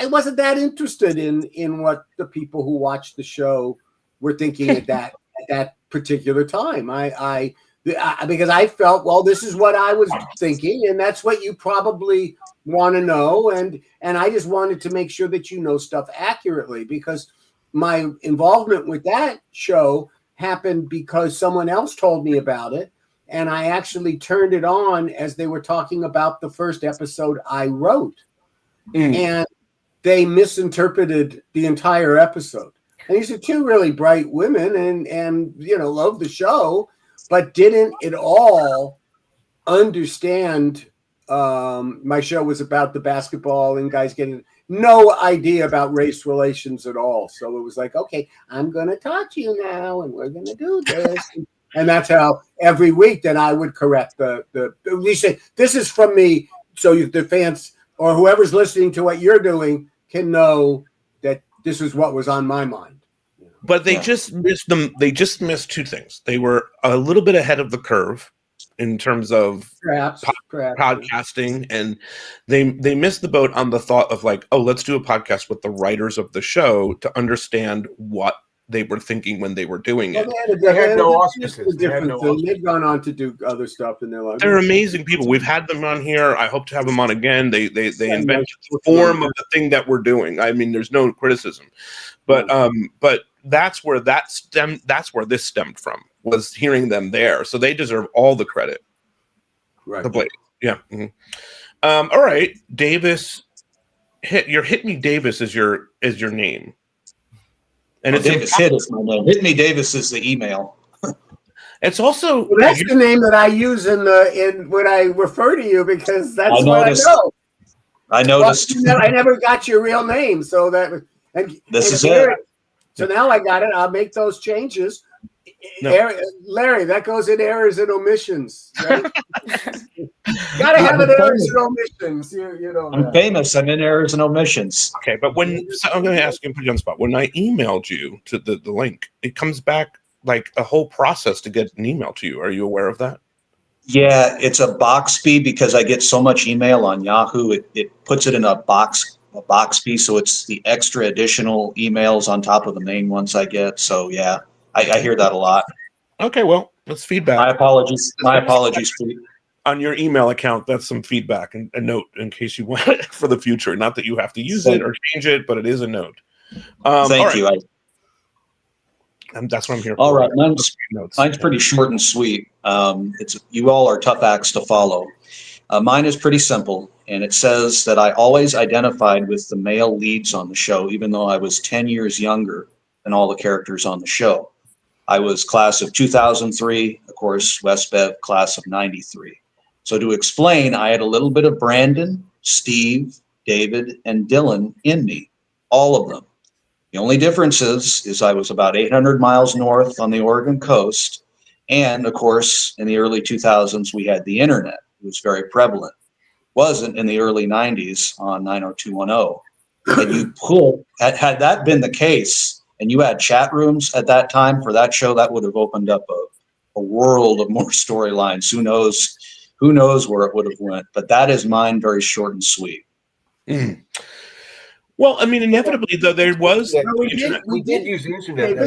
wasn't that interested in what the people who watched the show were thinking at that particular time. Because I felt, well, this is what I was thinking, and that's what you probably want to know, and I just wanted to make sure that you know stuff accurately, because my involvement with that show happened because someone else told me about it, and I actually turned it on as they were talking about the first episode I wrote, and they misinterpreted the entire episode. And these are 2 really bright women, and you know, love the show, but didn't at all understand my show was about the basketball and guys getting no idea about race relations at all. So it was like, okay, I'm going to talk to you now, and we're going to do this. And that's how every week then I would correct the at least say, this is from me, so the fans or whoever's listening to what you're doing can know that this is what was on my mind. But they just missed them. They just missed two things. They were a little bit ahead of the curve in terms of perhaps. podcasting, and they missed the boat on the thought of like, oh, let's do a podcast with the writers of the show to understand what they were thinking when they were doing it. They had no auspices. They've gone on to do other stuff in their life. They're amazing people. We've had them on here. I hope to have them on again. They invented the form of the thing that we're doing. I mean, there's no criticism, but that's where this stemmed from, was hearing them there. So they deserve all the credit. Right. The Blade. Yeah. Mm-hmm. All right, Davis. Hit Me Davis is your name. And it's Davis Hit is my name. Hit Me Davis is the email. It's also that's the name that I use in when I refer to you, because that's what I know. I noticed. Well, I never got your real name, so that this is it. So now I got it. I'll make those changes. No. Larry, that goes in errors and omissions. Right? Gotta have an errors and omissions. You know. I'm famous. I'm in errors and omissions. Okay, but so I'm going to ask you and put you on the spot. When I emailed you to the link, it comes back like a whole process to get an email to you. Are you aware of that? Yeah, it's a box fee because I get so much email on Yahoo. It puts it in a box fee, so it's the extra additional emails on top of the main ones I get. So yeah, I hear that a lot. Okay, well, that's feedback. My apologies. My apologies, Pete. On your email account, that's some feedback and a note in case you want it for the future. Not that you have to use it or change it, but it is a note. Thank you. That's what I'm here for. All right, mine's pretty short and sweet. You all are tough acts to follow. Mine is pretty simple, and it says that I always identified with the male leads on the show, even though I was 10 years younger than all the characters on the show. I was class of 2003, of course, West Bev class of 93. So to explain, I had a little bit of Brandon, Steve, David, and Dylan in me, all of them. The only difference is I was about 800 miles north on the Oregon coast. And of course, in the early 2000s, we had the internet. It was very prevalent. Wasn't in the early 90s on 90210. And you had that been the case, and you had chat rooms at that time for that show, that would have opened up a world of more storylines. Who knows where it would have went? But that is mine, very short and sweet. Mm. Well, I mean, inevitably, though, there was we did use the internet.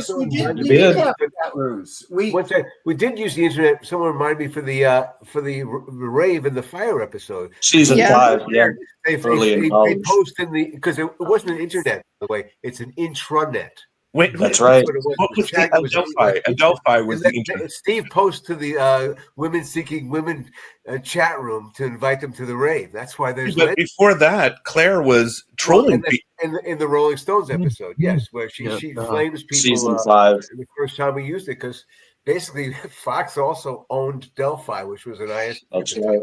We did use the internet. Someone reminded me for the rave and the fire episode. Season 5, yeah. They post in because it wasn't an internet, by the way. It's an intranet. Wait, that's right. What was Adelphi? Adelphi was the internet. Steve posts to the women seeking women chat room to invite them to the rave. That's why there's. But before that, Claire was trolling in the Rolling Stones episode. Yes, where she flames people. Season 5. The first time we used it, because basically Fox also owned Delphi, which was an ISP. That's right.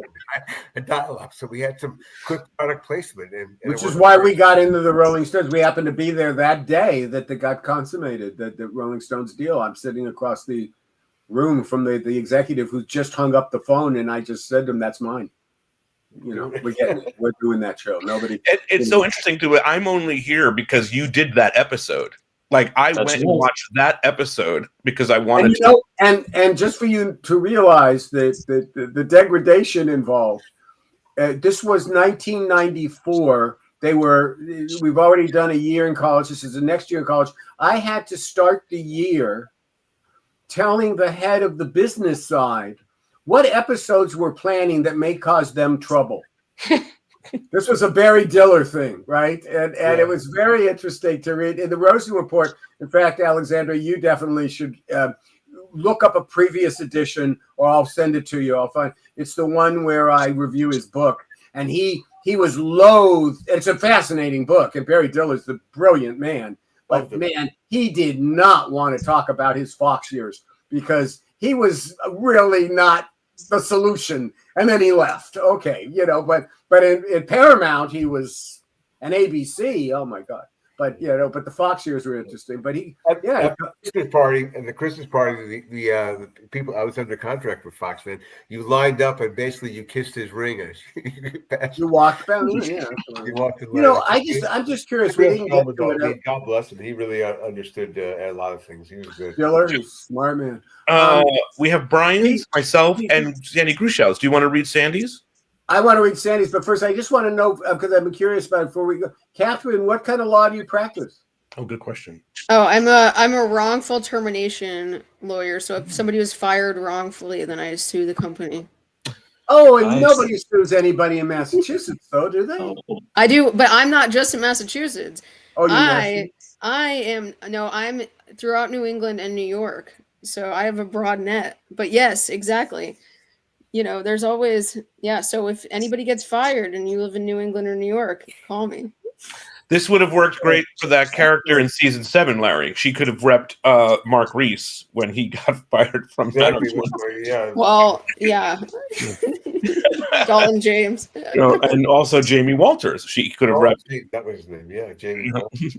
A dial-up, so we had some quick product placement, which is why we got into the Rolling Stones. We happened to be there that day that they got consummated, that the Rolling Stones deal. I'm sitting across the room from the executive who just hung up the phone, and I just said to him, "That's mine." You know, we're doing that show. Nobody. It's so interesting to it. I'm only here because you did that episode. Like went and watched that episode because I wanted to. And just for you to realize the degradation involved. This was 1994. We've already done a year in college. This is the next year in college. I had to start the year telling the head of the business side what episodes we're planning that may cause them trouble. This was a Barry Diller thing, right? And it was very interesting to read in the Rosen Report. In fact, Alexandra, you definitely should look up a previous edition, or I'll send it to you. I'll find it's the one where I review his book, and he was loath. It's a fascinating book, and Barry Diller's the brilliant man, but man, he did not want to talk about his Fox years because he was really not the solution, and then he left. Okay, but in Paramount he was an ABC. Oh my God! But but the Fox years were interesting. But at the Christmas party, the people, I was under contract with Fox then. You lined up and basically you kissed his ring. You walked down, yeah. You walked in I'm just curious. We didn't get to it. God bless him. He really understood a lot of things. He was good. Diller, he's a smart man. We have Bryan's, myself, and Sandy Grushows. Do you want to read Sandy's? I want to read Sandy's, but first I just want to know, because I'm curious about it before we go. Catherine, what kind of law do you practice? Oh, good question. Oh, I'm a wrongful termination lawyer. So if somebody was fired wrongfully, then I sue the company. Oh, and nobody sues anybody in Massachusetts, though, do they? I do, but I'm not just in Massachusetts. Oh, I'm throughout New England and New York. So I have a broad net. But yes, exactly. There's always, so if anybody gets fired and you live in New England or New York, call me. This would have worked great for that character in season 7, Larry. She could have repped Mark Reese when he got fired from Well, yeah. Dalton James. And also Jamie Walters. She could have repped. That was his name, yeah, Jamie Walters.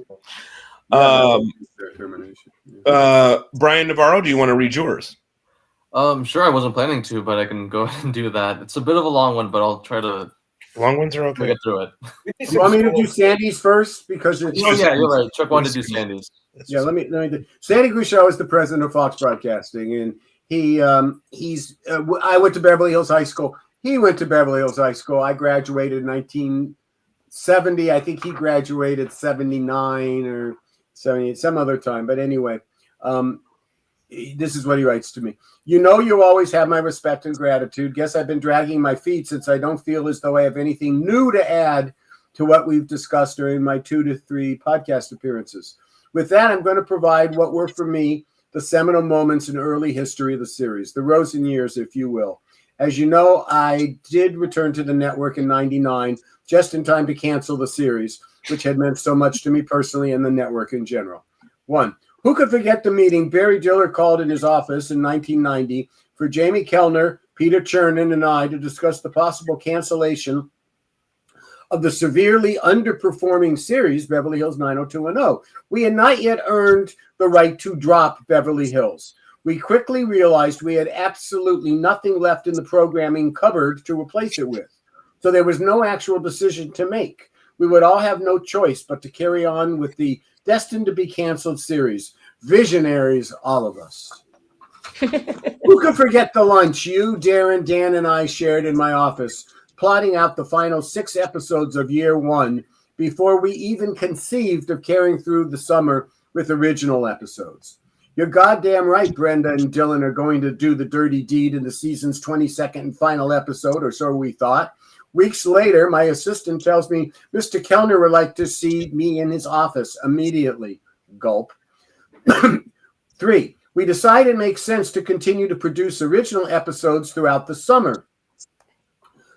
Brian Navarro, do you want to read yours? Sure, I wasn't planning to, but I can go ahead and do that. It's a bit of a long one, but I'll try to. Long ones are okay. Get through it. You want me to do Sandy's first? Because yeah, you're right. Chuck wanted to do Sandy's. Yeah, let me do. Sandy Grushow is the president of Fox Broadcasting, and he's. I went to Beverly Hills High School. He went to Beverly Hills High School. I graduated in 1970. I think he graduated 79 or 78, some other time. But anyway, this is what he writes to me. You always have my respect and gratitude. Guess I've been dragging my feet since I don't feel as though I have anything new to add to what we've discussed during my 2 to 3 podcast appearances. With that, I'm going to provide what were for me the seminal moments in early history of the series, the Rosen years, if you will. As you know, I did return to the network in 99, just in time to cancel the series, which had meant so much to me personally and the network in general. 1. Who could forget the meeting Barry Diller called in his office in 1990 for Jamie Kellner, Peter Chernin, and I to discuss the possible cancellation of the severely underperforming series Beverly Hills 90210. We had not yet earned the right to drop Beverly Hills. We quickly realized we had absolutely nothing left in the programming cupboard to replace it with. So there was no actual decision to make. We would all have no choice but to carry on with the destined to be canceled series. Visionaries, all of us. Who could forget the lunch you, Darren, Dan, and I shared in my office, plotting out the final 6 episodes of year 1 before we even conceived of carrying through the summer with original episodes. You're goddamn right Brenda and Dylan are going to do the dirty deed in the season's 22nd and final episode, or so we thought. Weeks later, my assistant tells me Mr. Kellner would like to see me in his office immediately. Gulp. 3. We decided it makes sense to continue to produce original episodes throughout the summer.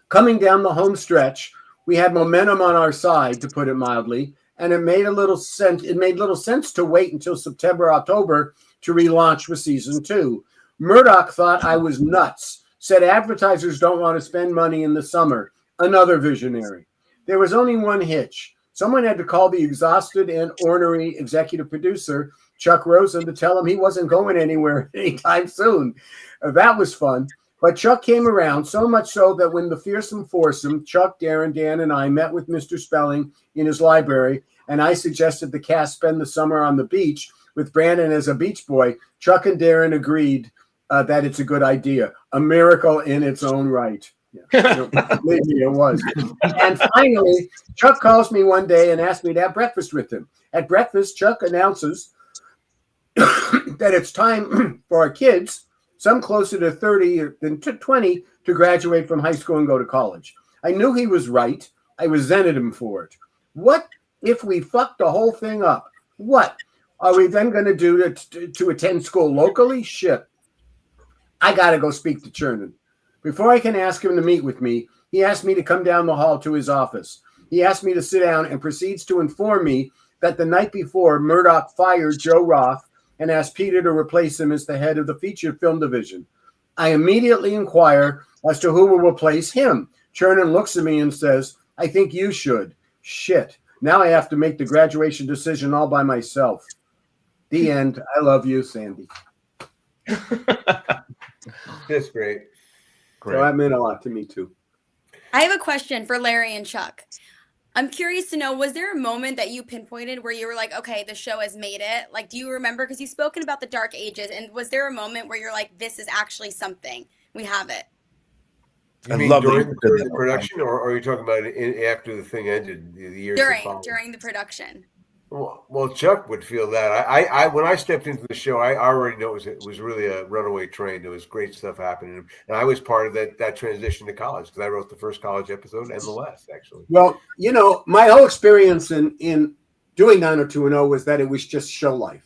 Coming down the home stretch, we had momentum on our side, to put it mildly, and it made little sense to wait until September, October to relaunch with season 2. Murdoch thought I was nuts, said advertisers don't want to spend money in the summer. Another visionary. There was only one hitch. Someone had to call the exhausted and ornery executive producer, Chuck Rosen, to tell him he wasn't going anywhere anytime soon. That was fun. But Chuck came around, so much so that when the fearsome foursome, Chuck, Darren, Dan, and I met with Mr. Spelling in his library, and I suggested the cast spend the summer on the beach with Brandon as a beach boy, Chuck and Darren agreed that it's a good idea. A miracle in its own right. Yeah, believe me, it was. And finally, Chuck calls me one day and asks me to have breakfast with him. At breakfast, Chuck announces that it's time for our kids, some closer to 30 than to 20, to graduate from high school and go to college. I knew he was right. I resented him for it. What if we fucked the whole thing up? What are we then going to do to attend school locally? Shit. I got to go speak to Chernin. Before I can ask him to meet with me, he asked me to come down the hall to his office. He asked me to sit down and proceeds to inform me that the night before, Murdoch fired Joe Roth and asked Peter to replace him as the head of the feature film division. I immediately inquire as to who will replace him. Chernin looks at me and says, I think you should. Shit. Now I have to make the graduation decision all by myself. The end. I love you, Sandy. That's great. So that meant a lot to me too. I have a question for Larry and Chuck. I'm curious to know, was there a moment that you pinpointed where you were like, okay, the show has made it? Like, do you remember? Because you've spoken about the dark ages. And was there a moment where you're like, this is actually something? We have it. You mean during the production, or are you talking about after the thing ended, the years that followed? During the production. Well, Chuck would feel that. I when I stepped into the show, I already know it was really a runaway train. There was great stuff happening, and I was part of that transition to college because I wrote the first college episode and the last, actually. Well, my whole experience in doing 90210 was that it was just show life.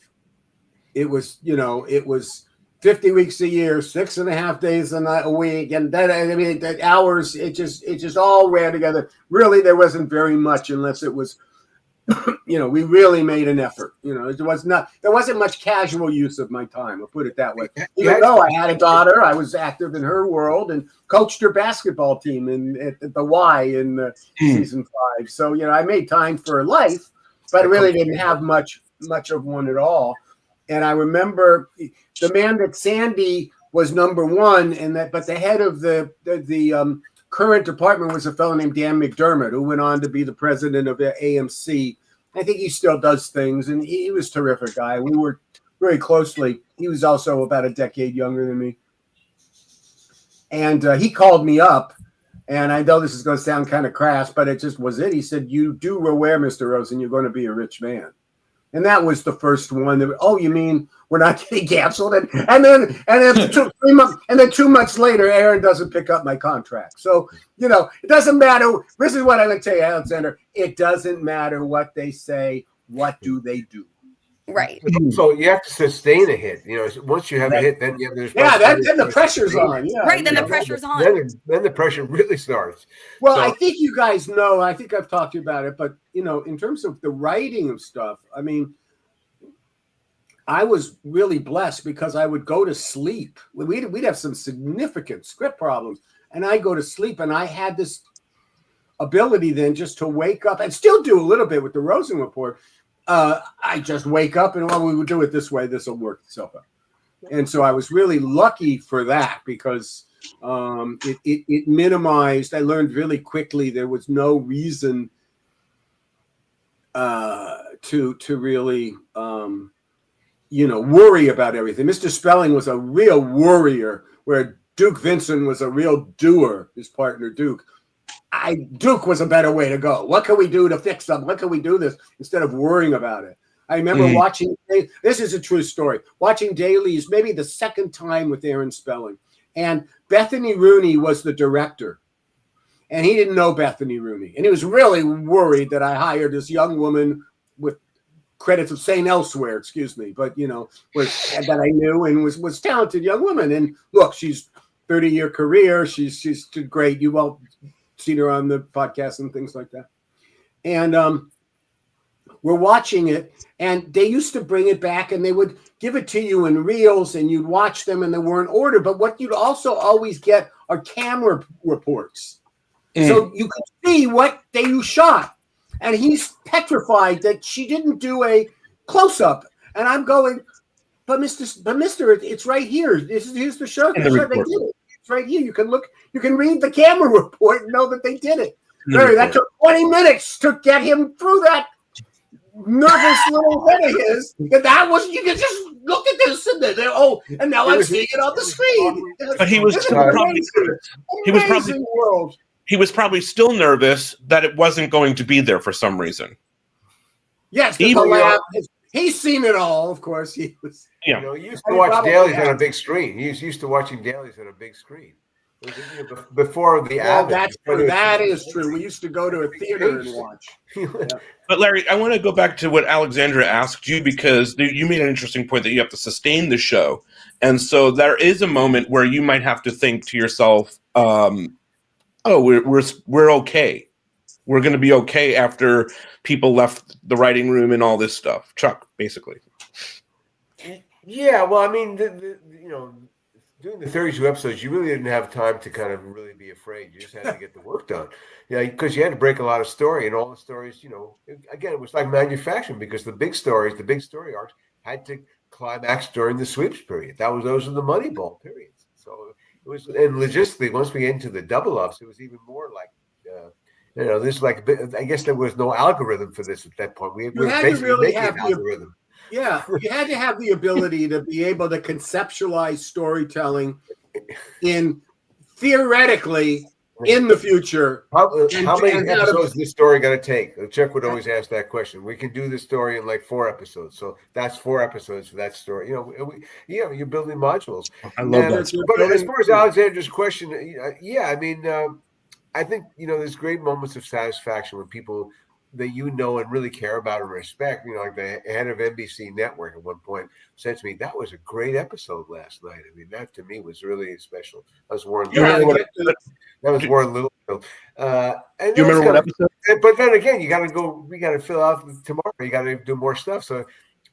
It was, it was 50 weeks a year, 6.5 days a week, and the hours. It just all ran together. Really, there wasn't very much unless it was. We really made an effort. There wasn't much casual use of my time. I'll put it that way. Even though I had a daughter, I was active in her world and coached her basketball team at the Y in season 5. So I made time for life, but I really didn't have much of one at all. And I remember the man that Sandy was number one, but the head of the current department was a fellow named Dan McDermott, who went on to be the president of AMC. I think he still does things, and he was a terrific guy. We worked very closely. He was also about a decade younger than me. And he called me up, and I know this is going to sound kind of crass, but it just was it. He said, "You do aware, Mr. Rosen, you're going to be a rich man." And that was the first one. You mean we're not getting canceled? And then 3 months, and then 2 months later, Aaron doesn't pick up my contract. So it doesn't matter. This is what I'm going to tell you, Alexander. It doesn't matter what they say. What do they do? Right. So you have to sustain a hit. Once you have a hit, then there's then the pressure's on. Yeah, right. Then the pressure's on. Then the pressure really starts. Well, I think you guys know. I think I've talked to you about it, but in terms of the writing of stuff, I mean, I was really blessed because I would go to sleep. We'd have some significant script problems, and I go to sleep, and I had this ability then just to wake up and still do a little bit with the Rosen Report. I just wake up and we would do it this way. This will work itself out. And so I was really lucky for that because it minimized. I learned really quickly there was no reason to really worry about everything. Mr. Spelling was a real worrier, where Duke Vincent was a real doer. His partner Duke. Duke was a better way to go. What can we do to fix them? What can we do this instead of worrying about it? I remember watching, this is a true story, watching dailies maybe the second time with Aaron Spelling. And Bethany Rooney was the director. And he didn't know Bethany Rooney. And he was really worried that I hired this young woman with credits of St. Elsewhere, excuse me, but, that I knew and was talented young woman. And look, she's 30-year career. She's great. You won't seen her on the podcast and things like that. And we're watching it, and they used to bring it back, and they would give it to you in reels, and you'd watch them, and they were in order. But what you'd also always get are camera reports. So you could see what you shot. And he's petrified that she didn't do a close-up. And I'm going, but Mister, it's right here. Here's the show. They did it. It's right here. You can look. You can read the camera report and know that they did it. Larry, that took 20 minutes to get him through that nervous little head of his. That was, you can just look at this and and now I'm seeing it on the screen. But he was probably still nervous that it wasn't going to be there for some reason. Yes, the lab. He's seen it all, of course. He was. He used to watch dailies on a big screen. He was used to watching dailies on a big screen. Before the that is true. We used to go to a theater and watch. But Larry, I want to go back to what Alexandra asked you, because you made an interesting point that you have to sustain the show. And so there is a moment where you might have to think to yourself, we're okay. We're going to be okay after people left the writing room and all this stuff. Chuck, basically. Yeah, well, I mean, doing the 32 episodes, you really didn't have time to kind of really be afraid. You just had to get the work done. Yeah, because you had to break a lot of story, and all the stories, again, it was like manufacturing, because the big stories, the big story arcs had to climax during the sweeps period. Those are the Moneyball periods. So it was, and logistically, once we get into the double ups, it was even more like, this like a bit, I guess there was no algorithm for this at that point. We were had to basically really making have an algorithm. Yeah, you had to have the ability to be able to conceptualize storytelling in theoretically in the future. How many episodes is this story going to take? Chuck would always ask that question. We can do this story in like 4 episodes, so that's 4 episodes for that story. You're building modules. I love that. But as far as Alexander's question, yeah, I mean, I think there's great moments of satisfaction when people that and really care about and respect. Like the head of NBC Network at one point said to me, "That was a great episode last night." I mean, that to me was really special. That was Warren. That was Warren Littlefield. And you remember what episode? But then again, you got to go. We got to fill out tomorrow. You got to do more stuff. So,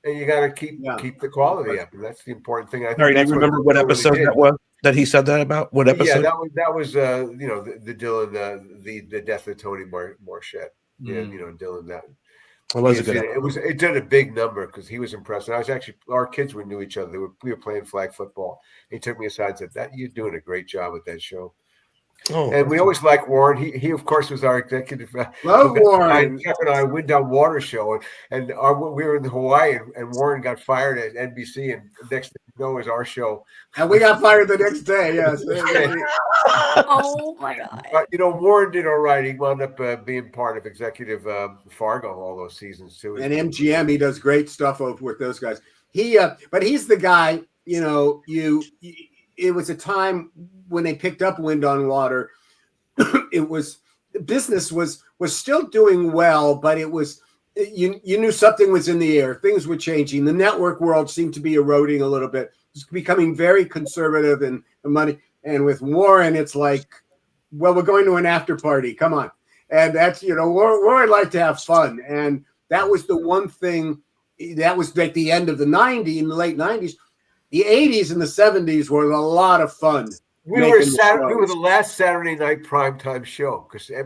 and you got to keep the quality up, and that's the important thing. I think. Sorry, do you remember what episode that was that he said that about? What episode? Yeah, that was the Dylan the death of Tony Marchette. Yeah, Dylan, that was a good. It did a big number because he was impressed. And our kids knew each other. We were playing flag football. He took me aside and said, "That you're doing a great job with that show." Oh, and we always liked Warren. He of course was our executive. Love Warren. Chuck and I Wind Down Water show, and we were in Hawaii, and Warren got fired at NBC, and next thing you know is our show, and we got fired the next day. Yes. Oh my God. But Warren did all right. He wound up being part of executive Fargo all those seasons too. And MGM, he does great stuff with those guys. But he's the guy. It was a time when they picked up Wind on Water. Business was still doing well, but it was you knew something was in the air. Things were changing. The network world seemed to be eroding a little bit. It was becoming very conservative in the money. And with Warren, it's like, well, we're going to an after party. Come on. And that's, Warren liked to have fun. And that was the one thing that was at the end of the late 90s. The 80s and the 70s were a lot of fun. We were the last Saturday night primetime show because they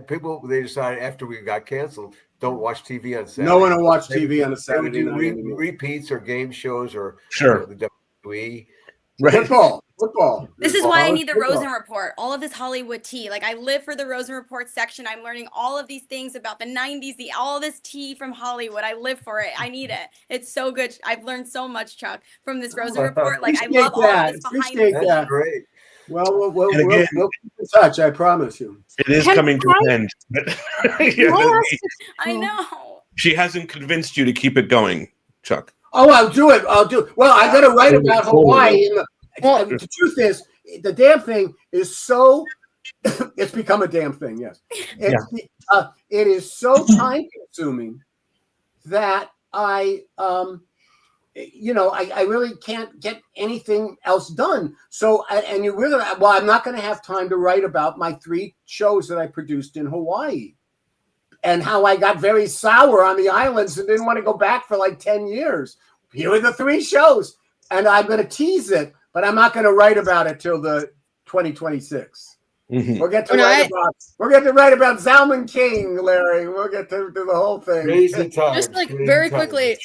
decided after we got canceled, don't watch TV on Saturday. No one will watch TV on a Saturday night. Repeats or game shows or the WWE. Right. Football. This is why I need the Rosen Report. All of this Hollywood tea. Like, I live for the Rosen Report section. I'm learning all of these things about the 90s, all this tea from Hollywood. I live for it. I need it. It's so good. I've learned so much, Chuck, from this Rosen Report. Like, I love all of this behind the scenes. That's great. Well, we'll keep in touch. I promise you. It is coming to an end. I know. She hasn't convinced you to keep it going, Chuck. Oh, I'll do it. Well, I'm going to write about Hawaii. The truth is, the damn thing is so. It's become a damn thing. Yes, it is so time consuming that I really can't get anything else done. So, I'm not going to have time to write about my 3 shows that I produced in Hawaii and how I got very sour on the islands and didn't want to go back for like 10 years. Here are the 3 shows, and I'm going to tease it, but I'm not going to write about it till the 2026. Mm-hmm. We'll get to write about Zalman King, Larry. We'll get to the whole thing. Crazy time. Just like very quickly,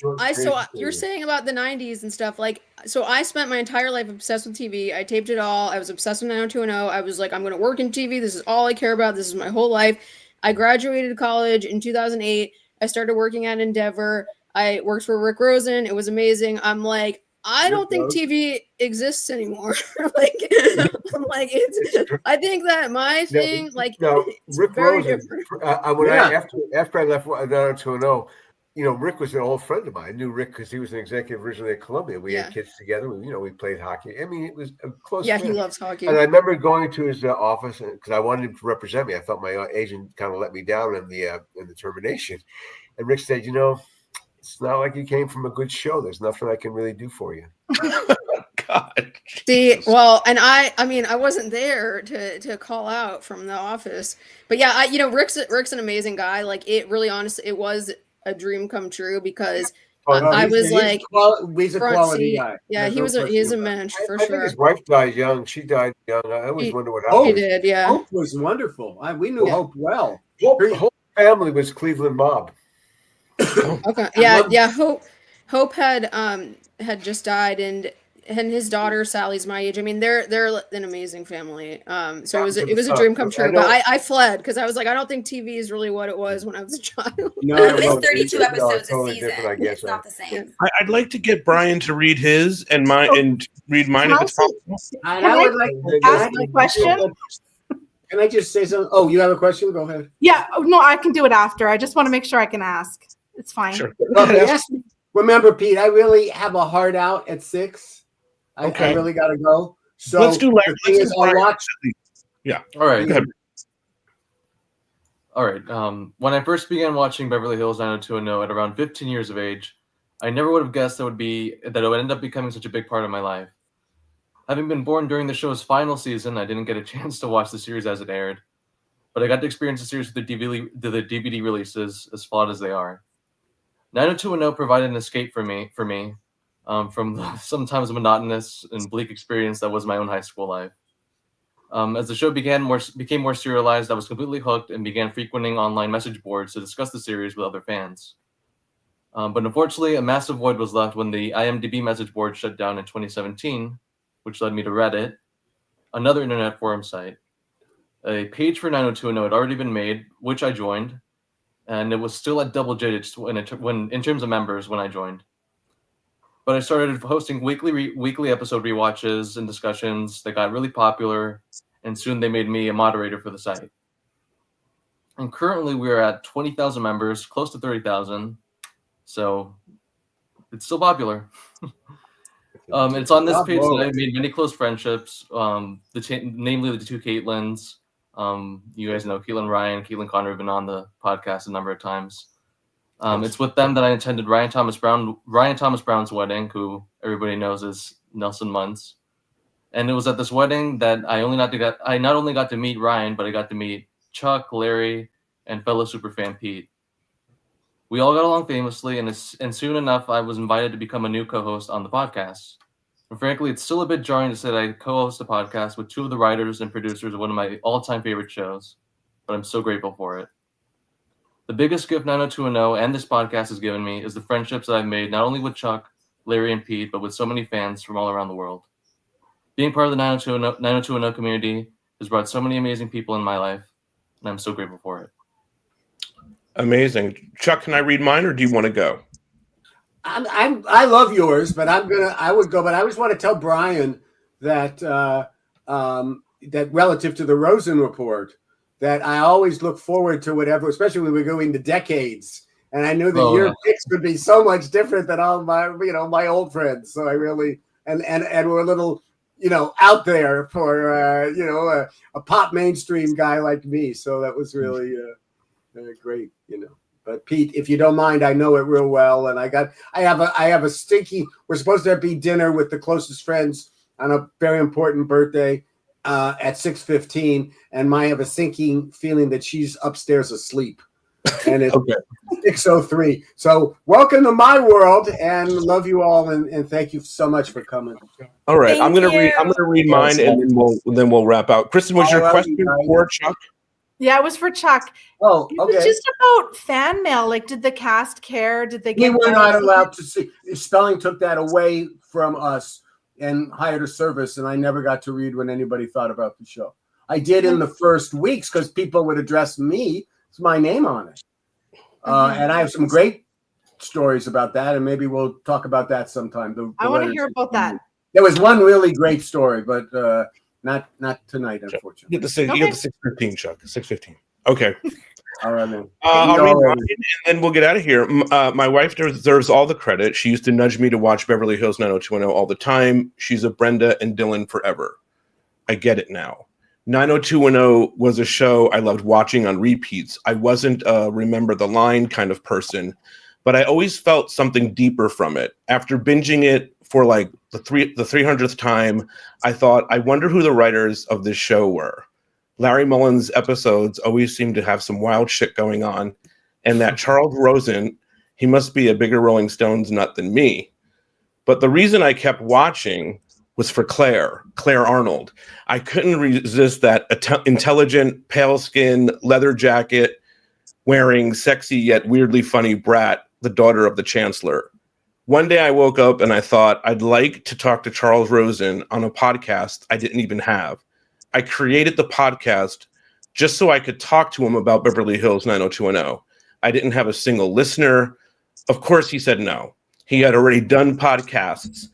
you're saying about the 90s and stuff. Like, so I spent my entire life obsessed with TV. I taped it all. I was obsessed with 90210. I was like, I'm going to work in TV. This is all I care about. This is my whole life. I graduated college in 2008. I started working at Endeavor. I worked for Rick Rosen. It was amazing. I'm like, I don't think TV exists anymore. I think that my thing, Rick Rosen. After I left 90210, Rick was an old friend of mine. I knew Rick because he was an executive originally at Columbia. We had kids together. We played hockey. I mean, it was a close. Yeah, friend. He loves hockey. And I remember going to his office because I wanted him to represent me. I thought my agent kind of let me down in the termination. And Rick said, it's not like you came from a good show. There's nothing I can really do for you. God. See, well, and I wasn't there to call out from the office, but yeah, Rick's an amazing guy. Like, it really, honestly, it was a dream come true because I was he's like he's a front quality seat. guy. Yeah, There's he no was a question he's a about it. mensch for I think his sure. wife died young. She died young. I always wonder what Hope, happened. He did, yeah. Hope was wonderful. We knew Yeah. Hope well. Hope family was Cleveland mob. Okay. Yeah. Hope had just died, and his daughter Sally's my age. I mean, they're an amazing family. So it was a dream come true. But I fled because I was like, I don't think TV is really what it was when I was a child. I missed 32 episodes a season. I guess. It's not the same. I'd like to get Bryan to read his and read mine if it's possible. And I would like to ask a question. Can I just say something? Oh, you have a question? Go ahead. Yeah, no, I can do it after. I just want to make sure I can ask. It's fine. Sure. Well, remember, Pete, I really have a hard out at 6. I really got to go. So let's do the thing is, I'll watch. Yeah. All right. Go ahead. All right. When I first began watching Beverly Hills 90210 at around 15 years of age, I never would have guessed that it would end up becoming such a big part of my life. Having been born during the show's final season, I didn't get a chance to watch the series as it aired, but I got to experience the series with the DVD releases, as flawed as they are. 90210 provided an escape for me from the sometimes monotonous and bleak experience that was my own high school life. As the show became more serialized, I was completely hooked and began frequenting online message boards to discuss the series with other fans. But unfortunately, a massive void was left when the IMDb message board shut down in 2017, which led me to Reddit, another internet forum site. A page for 90210 had already been made, which I joined, and it was still at double digits in terms of members when I joined. But I started hosting weekly episode rewatches and discussions that got really popular, and soon they made me a moderator for the site. And currently we are at 20,000 members, close to 30,000, so it's still popular. It's on this page that I've made many close friendships, namely the two Caitlins. You guys know Caitlin Ryan, Caitlin Connor have been on the podcast a number of times. It's with them that I attended Ryan Thomas Brown's wedding, who everybody knows is Nelson Muntz. And it was at this wedding that I not only got to meet Ryan, but I got to meet Chuck, Larry, and fellow superfan Pete. We all got along famously, and soon enough, I was invited to become a new co-host on the podcast. And frankly, it's still a bit jarring to say that I co-host a podcast with two of the writers and producers of one of my all-time favorite shows, but I'm so grateful for it. The biggest gift 90210 and this podcast has given me is the friendships that I've made not only with Chuck, Larry, and Pete, but with so many fans from all around the world. Being part of the 90210 community has brought so many amazing people in my life, and I'm so grateful for it. Amazing. Chuck, can I read mine, or do you want to go? I love yours, but I would go. But I just want to tell Bryan that that relative to the Rosen report, that I always look forward to whatever, especially when we go into decades. And I knew that your picks would be so much different than all my, my old friends. So I really and we're a little, out there for a pop mainstream guy like me. So that was really great, But Pete, if you don't mind, I know it real well, and I have a stinky. We're supposed to be dinner with the closest friends on a very important birthday at 6:15, and I have a sinking feeling that she's upstairs asleep, and it's 6:03. So welcome to my world, and love you all, and thank you so much for coming. All right, I'm gonna read mine, and then we'll wrap out. Kristen, was your question for Chuck? Yeah, it was for Chuck. Oh, okay. It was just about fan mail. Like, did the cast care? Did they get? We were not allowed to see. Spelling took that away from us and hired a service, and I never got to read when anybody thought about the show. I did in the first weeks because people would address me. It's my name on it. And I have some great stories about that, and maybe we'll talk about that sometime. I want to hear about that. There was one really great story, but not tonight, unfortunately. You get the 6:15, Chuck. 6:15. Okay. All right, man. I'll read mine, and then we'll get out of here. My wife deserves all the credit. She used to nudge me to watch Beverly Hills 90210 all the time. She's a Brenda and Dylan forever. I get it now. 90210 was a show I loved watching on repeats. I wasn't a remember the line kind of person, but I always felt something deeper from it. After binging it for like the 300th time, I thought, I wonder who the writers of this show were. Larry Mullen's episodes always seemed to have some wild shit going on, and that Charles Rosen, He must be a bigger Rolling Stones nut than me. But the reason I kept watching was for Claire Arnold. I couldn't resist that intelligent, pale skin, leather jacket, wearing sexy yet weirdly funny brat, the daughter of the Chancellor. One day I woke up and I thought I'd like to talk to Charles Rosen on a podcast I didn't even have. I created the podcast just so I could talk to him about Beverly Hills 90210. I didn't have a single listener. Of course, he said no. He had already done podcasts.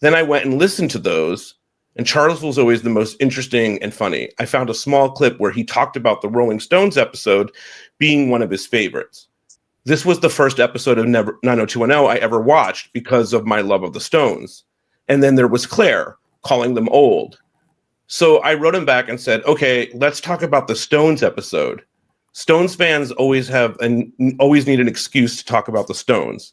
Then I went and listened to those, and Charles was always the most interesting and funny. I found a small clip where he talked about the Rolling Stones episode being one of his favorites. This was the first episode of 90210 I ever watched because of my love of the Stones. And then there was Claire calling them old. So I wrote him back and said, okay, let's talk about the Stones episode. Stones fans always need an excuse to talk about the Stones.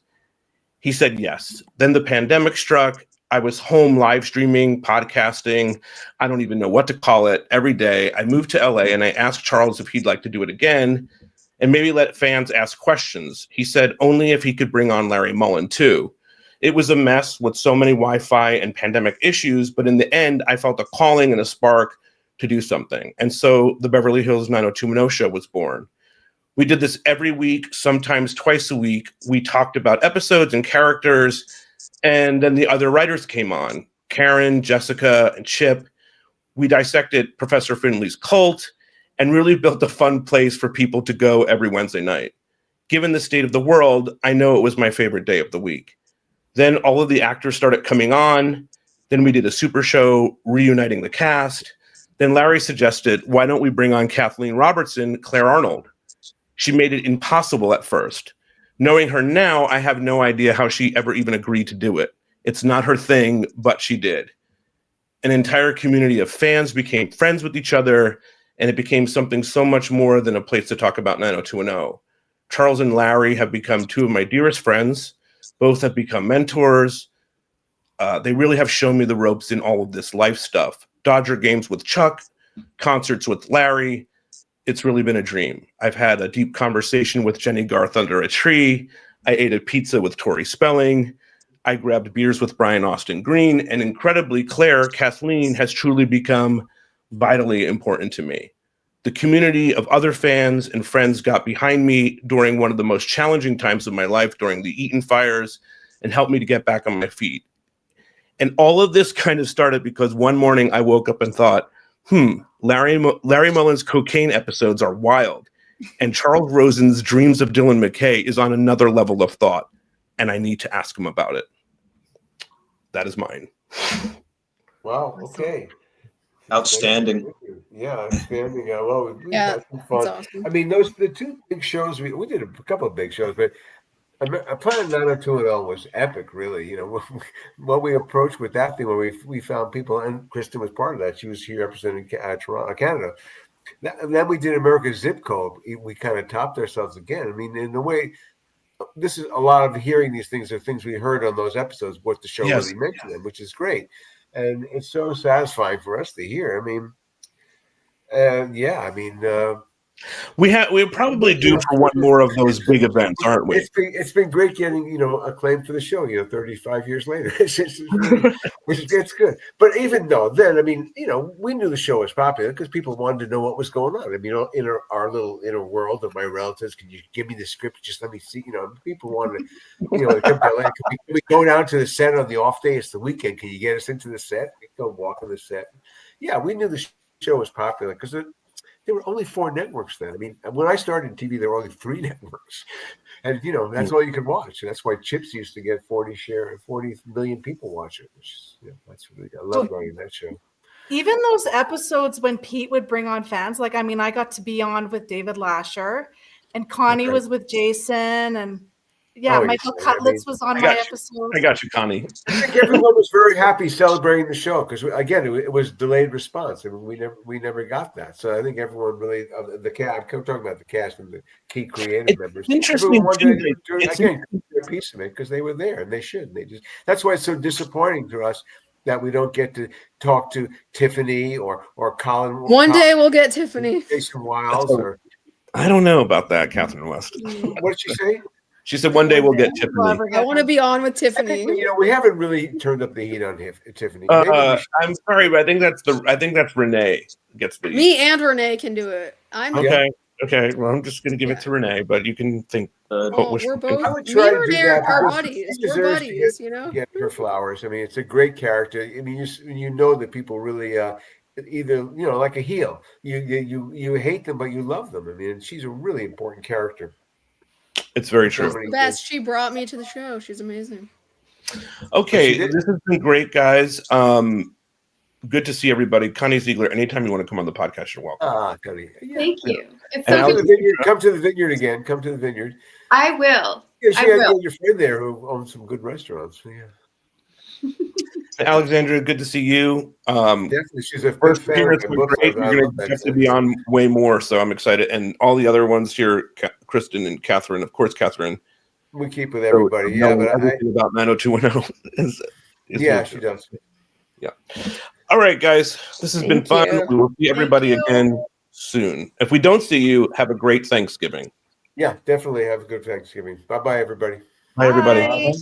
He said yes. Then the pandemic struck. I was home live streaming, podcasting. I don't even know what to call it every day. I moved to LA and I asked Charles if he'd like to do it again and maybe let fans ask questions. He said only if he could bring on Larry Mullen too. It was a mess with so many Wi-Fi and pandemic issues, but in the end, I felt a calling and a spark to do something. And so the Beverly Hills 90210 show was born. We did this every week, sometimes twice a week. We talked about episodes and characters, and then the other writers came on, Karen, Jessica, and Chip. We dissected Professor Finley's cult and really built a fun place for people to go every Wednesday night. Given the state of the world, I know it was my favorite day of the week. Then all of the actors started coming on. Then we did a super show reuniting the cast. Then Larry suggested, why don't we bring on Kathleen Robertson, Claire Arnold? She made it impossible at first. Knowing her now, I have no idea how she ever even agreed to do it. It's not her thing, but she did. An entire community of fans became friends with each other, and it became something so much more than a place to talk about 90210. Charles and Larry have become two of my dearest friends. Both have become mentors. They really have shown me the ropes in all of this life stuff. Dodger games with Chuck, concerts with Larry. It's really been a dream. I've had a deep conversation with Jenny Garth under a tree. I ate a pizza with Tori Spelling. I grabbed beers with Bryan Austin Green. And incredibly, Kathleen has truly become vitally important to me. The community of other fans and friends got behind me during one of the most challenging times of my life during the Eaton fires and helped me to get back on my feet. And all of this kind of started because one morning I woke up and thought, Larry Mullen's cocaine episodes are wild. And Charles Rosen's Dreams of Dylan McKay is on another level of thought. And I need to ask him about it. That is mine. Wow. Okay. Outstanding. Yeah, outstanding. Well, we Yeah, had some fun. that's awesome. I mean, the two big shows we did a couple of big shows, but Planet 90210 was epic, really. You know, what we approached with that thing when we found people, and Kristen was part of that. She was here representing Toronto, Canada. And then we did America's Zip Code. We kind of topped ourselves again. I mean, in a way, this is a lot of hearing these things are things we heard on those episodes, what the show really meant to them, which is great. And it's so satisfying for us to hear. I mean, we're probably due for one more of those big events, aren't we? It's been great getting acclaim for the show. 35 years later, it's good. But even though then, I mean, we knew the show was popular because people wanted to know what was going on. I mean, in our little inner world of my relatives, can you give me the script? Just let me see. People wanted to, come to LA. Can we go down to the set on the off day? It's the weekend. Can you get us into the set? We go walk on the set. Yeah, we knew the show was popular because there were only 4 networks then. I mean, when I started in TV, there were only 3 networks. And, that's all you could watch. And that's why Chips used to get 40 million people watch it, which is, that's really, I love going in that show. Even those episodes when Pete would bring on fans, I got to be on with David Lasher and Connie was with Jason and Michael Cutlitz was on my episode. I got you, Connie. I think everyone was very happy celebrating the show because, again, it was delayed response. I mean, we never got that. So I think everyone really the cast. I'm talking about the cast and the key creative members. Interesting. Again, a piece of it because they were there and they should. That's why it's so disappointing to us that we don't get to talk to Tiffany or Colin. One day we'll get Tiffany. Jason Wiles or. I don't know about that, Catherine West. What did she say? She said one day we'll get Tiffany. I want to be on with Tiffany. You know, we haven't really turned up the heat on Tiffany. Maybe we should. I'm sorry, but I think that's Renee gets the. Me and Renee can do it. I'm okay. Okay, well, I'm just gonna give it to Renee, but you can think. We're both. I would Me try and to do Renee that are because buddies. she We're deserves to buddies, you know. get her flowers. I mean, it's a great character. I mean, you know that people really either like a heel. You hate them, but you love them. I mean, she's a really important character. It's very true. The best. She brought me to the show. She's amazing. Okay, this has been great, guys. Good to see everybody. Connie Ziegler, anytime you want to come on the podcast, you're welcome. Connie. Yeah. Thank you. It's And so good. Come to the vineyard again. Come to the vineyard. I will. Yeah, I she had will. your friend there who owns some good restaurants. Yeah. Alexandra, good to see you. Definitely, she's a First big fan. appearance of was both great. of us. I You're love going that to be on way more, so I'm excited. And all the other ones here, Kristen and Catherine, of course, Catherine. We keep with everybody. So, yeah, but everything about 90210 is yeah, she does. Yeah. All right, guys, this has been fun. you. We will see everybody again soon. If we don't see you, have a great Thanksgiving. Yeah, definitely have a good Thanksgiving. Bye-bye, everybody. Bye, everybody. Bye.